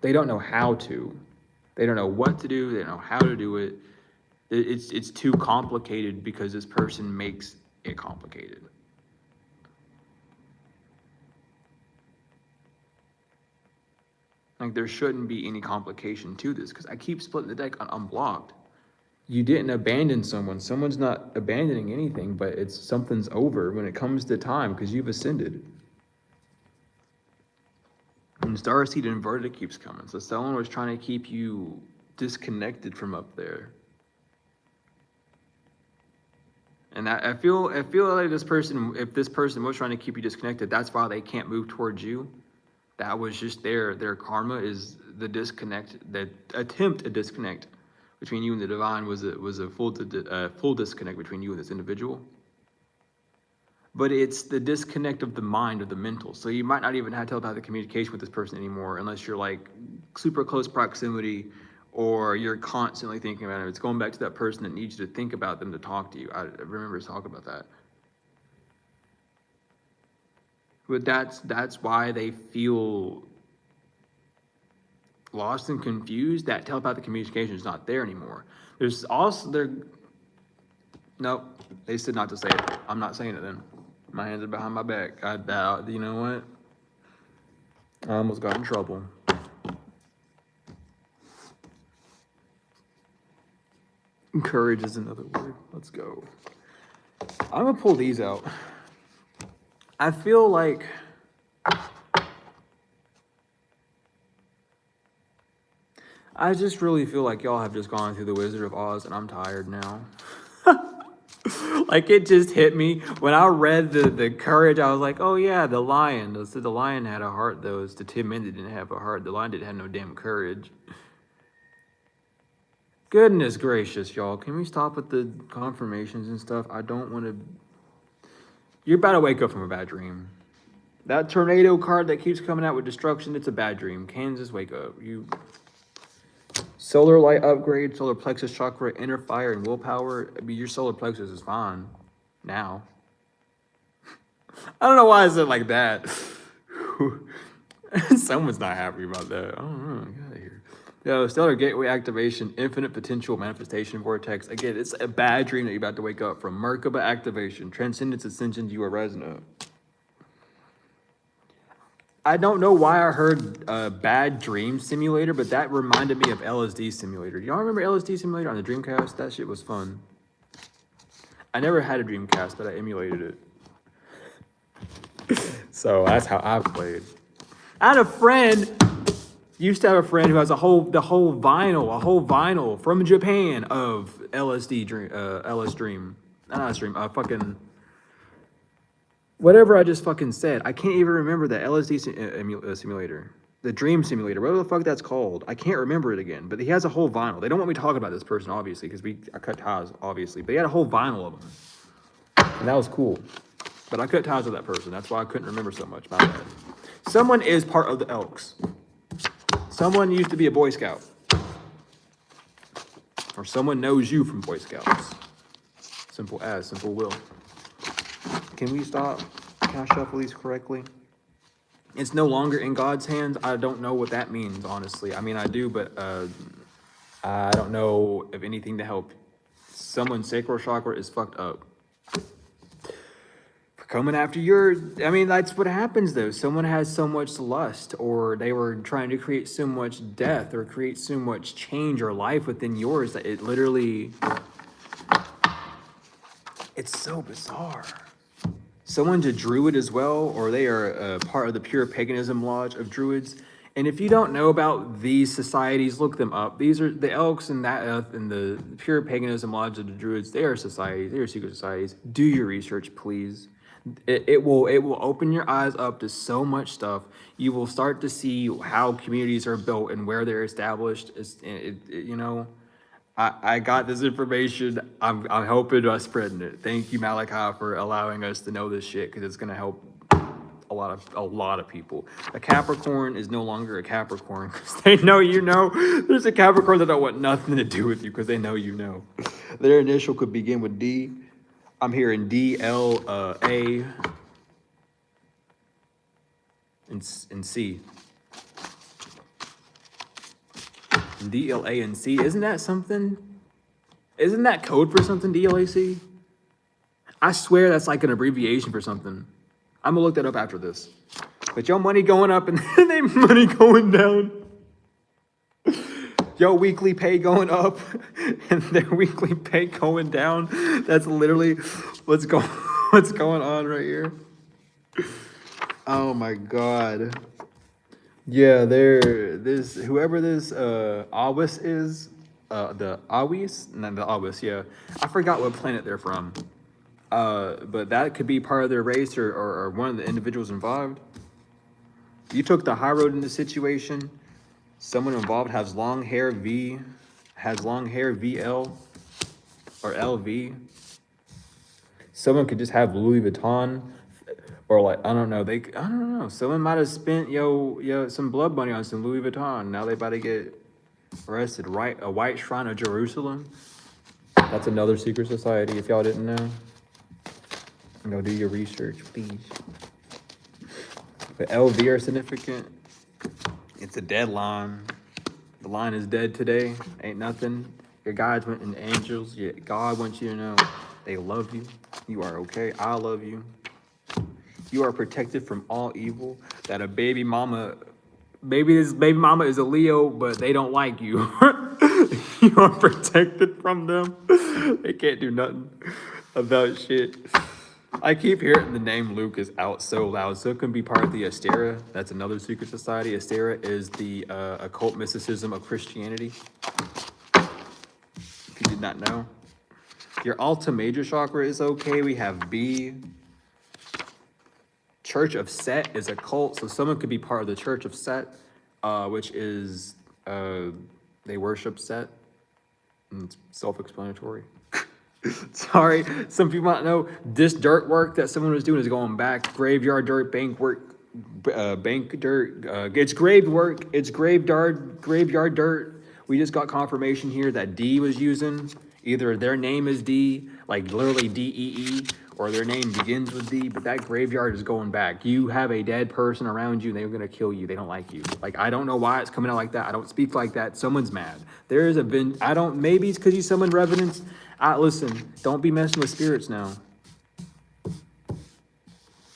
they don't know how to, they don't know what to do, they don't know how to do it. It's too complicated because this person makes it complicated. Like there shouldn't be any complication to this because I keep splitting the deck on unblocked. You didn't abandon someone. Someone's not abandoning anything, but it's something's over when it comes to time because you've ascended. And Starseed inverted keeps coming. So someone was trying to keep you disconnected from up there. And I feel like this person, if this person was trying to keep you disconnected, that's why they can't move towards you. That was just their karma is the disconnect, the attempt to disconnect between you and the divine was a full disconnect between you and this individual. But it's the disconnect of the mind, of the mental. So you might not even have telepathic communication with this person anymore unless you're like super close proximity or you're constantly thinking about it. It's going back to that person that needs you to think about them to talk to you. I remember us talking about that. But that's why they feel lost and confused. That telepathic communication is not there anymore. There's also nope, they said not to say it. I'm not saying it then. My hands are behind my back. You know what? I almost got in trouble. Courage is another word. Let's go. I'm gonna pull these out. I feel like I just really feel like y'all have just gone through the Wizard of Oz and I'm tired now. Like it just hit me. When I read the courage, I was like, oh yeah, the lion. The lion had a heart though. It's the 10 men that didn't have a heart. The lion didn't have no damn courage. Goodness gracious, y'all. Can we stop with the confirmations and stuff? I don't want to. You're about to wake up from a bad dream. That tornado card that keeps coming out with destruction, it's a bad dream. Kansas, wake up. You. Solar light upgrade, solar plexus chakra, inner fire, and willpower. I mean, your solar plexus is fine now. I don't know why I said like that. Someone's not happy about that. I don't know. Get out of here. Yo, stellar gateway activation, infinite potential manifestation vortex. Again, it's a bad dream that you're about to wake up from. Merkaba activation, transcendence ascension, you are resonant. I don't know why I heard bad dream simulator, but that reminded me of LSD simulator. Y'all remember LSD simulator on the Dreamcast? That shit was fun. I never had a Dreamcast, but I emulated it. So that's how I played. I had a friend. Used to have a friend who has a whole vinyl from Japan of LSD dream, LS dream, not stream, fucking whatever I just fucking said. I can't even remember the LSD simulator, the dream simulator, whatever the fuck that's called. I can't remember it again. But he has a whole vinyl. They don't want me talking about this person obviously because I cut ties obviously. But he had a whole vinyl of them, and that was cool. But I cut ties with that person. That's why I couldn't remember so much. My bad. Someone is part of the Elks. Someone used to be a Boy Scout. Or someone knows you from Boy Scouts. Simple as, simple will. Can we stop? Can I shuffle these correctly? It's no longer in God's hands. I don't know what that means, honestly. I mean, I do, but I don't know of anything to help. Someone's sacral chakra is fucked up. Coming after I mean, that's what happens though. Someone has so much lust, or they were trying to create so much death, or create so much change or life within yours that it literally, it's so bizarre. Someone's a druid as well, or they are part of the pure paganism lodge of druids. And if you don't know about these societies, look them up. These are the Elks and and the pure paganism lodge of the druids. They are societies. They are secret societies. Do your research, please. It will open your eyes up to so much stuff. You will start to see how communities are built and where they're established. You know, I got this information. I'm hoping to spreading it. Thank you, Malachi, for allowing us to know this shit because it's gonna help a lot of people. A Capricorn is no longer a Capricorn because they know you know. There's a Capricorn that don't want nothing to do with you because they know you know. Their initial could begin with D. I'm hearing D, L, A, and C. D, L, A, and C. Isn't that something? Isn't that code for something, D, L, A, C? I swear that's like an abbreviation for something. I'm gonna look that up after this. But your money going up and their money going down. Your weekly pay going up and their weekly pay going down. That's literally what's going on right here. Oh my God. Yeah, whoever this Awis is, the Awis, not the Awis, yeah. I forgot what planet they're from. But that could be part of their race or one of the individuals involved. You took the high road in this situation. Someone involved has long hair VL or LV. Someone could just have Louis Vuitton or like, I don't know. Someone might have spent some blood money on some Louis Vuitton. Now they about to get arrested, right? A white shrine of Jerusalem. That's another secret society if y'all didn't know. Go do your research, please. But LV are significant. It's a dead line. The line is dead today. Ain't nothing. Your guides went in angels. God wants you to know they love you. You are okay. I love you. You are protected from all evil. That this baby mama is a Leo, but they don't like you. You are protected from them. They can't do nothing about shit. I keep hearing the name Luke is out so loud, so it can be part of the Astera. That's another secret society. Astera is the occult mysticism of Christianity. If you did not know. Your Alta Major chakra is okay. We have B. Church of Set is a cult, so someone could be part of the Church of Set, which is, they worship Set. It's self-explanatory. Sorry, some people might know this dirt work that someone was doing is going back. Graveyard dirt, bank work, bank dirt. It's grave work. It's graveyard dirt. We just got confirmation here that D was using. Either their name is D, like literally DEE, or their name begins with D, but that graveyard is going back. You have a dead person around you, and they're going to kill you. They don't like you. Like, I don't know why it's coming out like that. I don't speak like that. Someone's mad. There is a maybe it's because you summoned revenants. Listen, don't be messing with spirits now.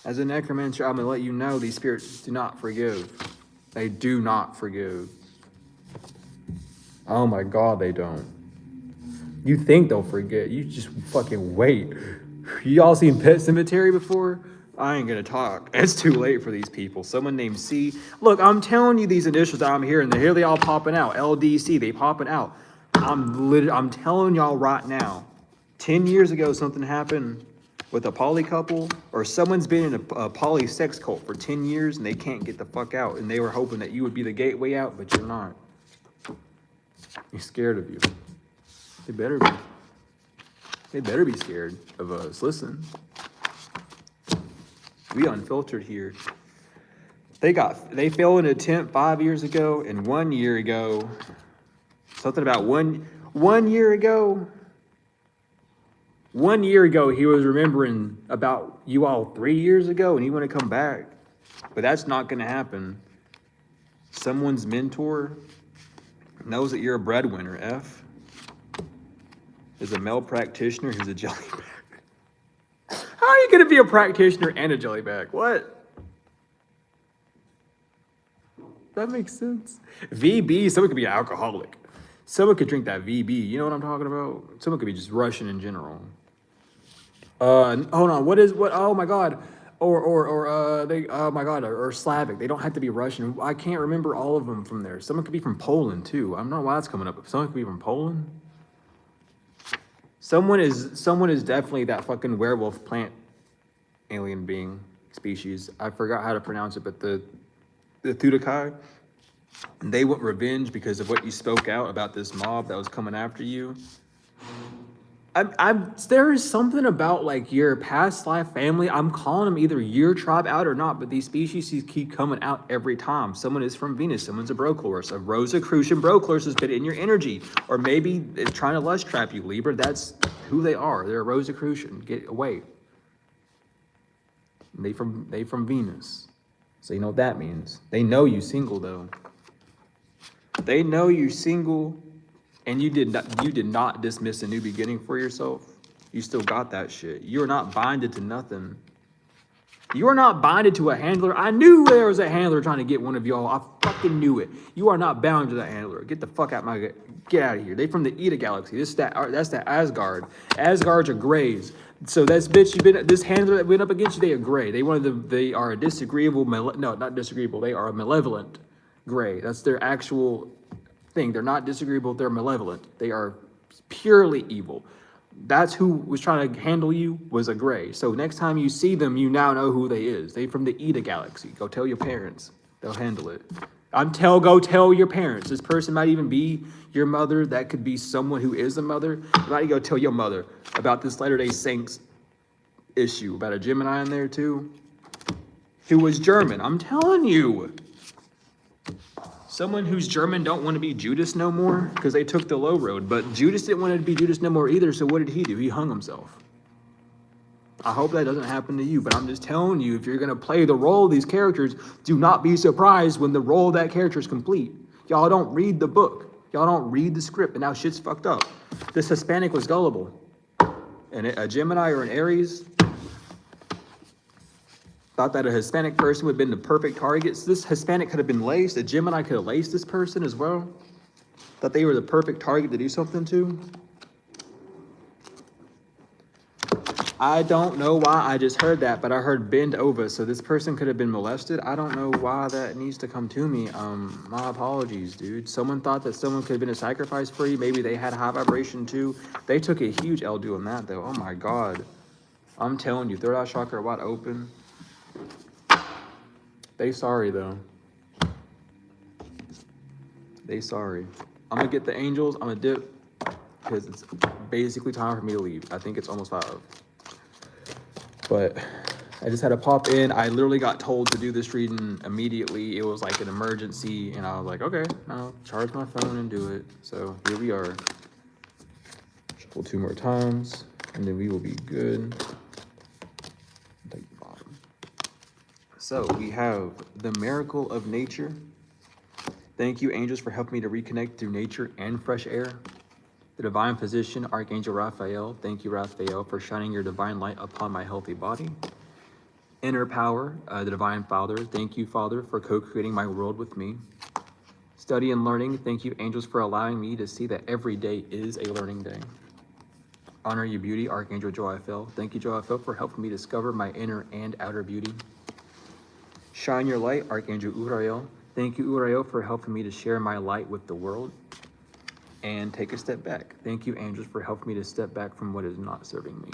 As a necromancer, I'm going to let you know these spirits do not forgive. They do not forgive. Oh my God, they don't. You think they'll forget. You just fucking wait. Y'all seen Pet Cemetery before? I ain't gonna talk. It's too late for these people. Someone named C. Look, I'm telling you these initials that I'm hearing. Here they all popping out. LDC, they popping out. I'm telling y'all right now. 10 years ago, something happened with a poly couple, or someone's been in a poly sex cult for 10 years and they can't get the fuck out. And they were hoping that you would be the gateway out, but you're not. You're scared of you. They better be. They better be scared of us. Listen. We unfiltered here. They failed an attempt 5 years ago, and 1 year ago, something about one year ago. 1 year ago, he was remembering about you all 3 years ago, and he want to come back. But that's not going to happen. Someone's mentor knows that you're a breadwinner, F. Is a male practitioner who's a jellyback. How are you going to be a practitioner and a jellyback? What? That makes sense. VB, someone could be an alcoholic. Someone could drink that VB. You know what I'm talking about? Someone could be just Russian in general. Hold on. What? Oh my God. Oh my God, or Slavic. They don't have to be Russian. I can't remember all of them from there. Someone could be from Poland too. I don't know why that's coming up. Someone could be from Poland. Someone is definitely that fucking werewolf plant alien being species. I forgot how to pronounce it, but the Thudakai, they want revenge because of what you spoke out about this mob that was coming after you. There is something about like your past life family. I'm calling them either your tribe out or not, but these species keep coming out every time. Someone is from Venus, someone's a Brochlorus. A Rosicrucian Brochlorus has been in your energy, or maybe it's trying to lust trap you, Libra. That's who they are. They're a Rosicrucian. Get away. They from Venus. So you know what that means. They know you single though. They know you single. And you did not dismiss a new beginning for yourself. You still got that shit. You are not binded to nothing. You are not binded to a handler. I knew there was a handler trying to get one of y'all. I fucking knew it. You are not bound to that handler. Get the fuck out get out of here. They from the Eta galaxy. That's the Asgard. Asgards are grays. So that's this handler that went up against you. They are gray. They are a disagreeable. No, not disagreeable. They are a malevolent gray. That's their actual thing. They're not disagreeable, they're malevolent. They are purely evil. That's who was trying to handle you, was a gray. So next time you see them, you now know who they is. They from the Eta galaxy. Go tell your parents. They'll handle it. Go tell your parents. This person might even be your mother. That could be someone who is a mother. You might go tell your mother about this Latter-day Saints issue, about a Gemini in there too, who was German. I'm telling you. Someone who's German don't want to be Judas no more because they took the low road. But Judas didn't want to be Judas no more either, so what did he do? He hung himself. I hope that doesn't happen to you, but I'm just telling you, if you're going to play the role of these characters, do not be surprised when the role of that character is complete. Y'all don't read the book. Y'all don't read the script, and now shit's fucked up. This Hispanic was gullible. And a Gemini or an Aries thought that a Hispanic person would have been the perfect target. So this Hispanic could have been laced. A Gemini could have laced this person as well. Thought they were the perfect target to do something to. I don't know why I just heard that, but I heard bend over. So this person could have been molested. I don't know why that needs to come to me. My apologies, dude. Someone thought that someone could have been a sacrifice for you. Maybe they had high vibration too. They took a huge L doing that though. Oh my God. I'm telling you, third eye chakra wide open. They sorry though. They sorry. I'm gonna get the angels. I'm gonna dip because it's basically time for me to leave. I think it's almost 5. But I just had to pop in. I literally got told to do this reading immediately. It was like an emergency, and I was like, okay, I'll charge my phone and do it. So here we are. Shuffle 2 more times, and then we will be good. So we have the miracle of nature. Thank you, angels, for helping me to reconnect through nature and fresh air. The divine physician, Archangel Raphael. Thank you, Raphael, for shining your divine light upon my healthy body. Inner power, the divine Father. Thank you, Father, for co-creating my world with me. Study and learning. Thank you, angels, for allowing me to see that every day is a learning day. Honor you, beauty, Archangel Joaphael. Thank you, Joaphael, for helping me discover my inner and outer beauty. Shine your light, Archangel Uriel. Thank you, Uriel, for helping me to share my light with the world. And take a step back. Thank you, angels, for helping me to step back from what is not serving me.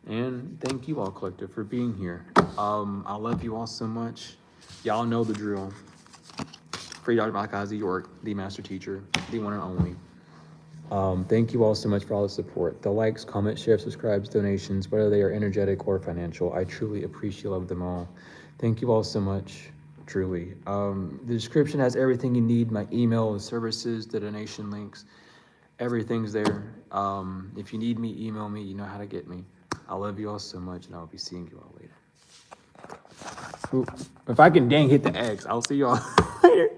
And thank you all, collective, for being here. I love you all so much. Y'all know the drill. Free Dr. Malachi York, the master teacher, the one and only. Thank you all so much for all the support. The likes, comments, shares, subscribes, donations, whether they are energetic or financial. I truly appreciate them all. Thank you all so much, truly. The description has everything you need, my email, the services, the donation links, everything's there. If you need me, email me, you know how to get me. I love you all so much, and I'll be seeing you all later. Ooh, if I can dang hit the X, I'll see you all later.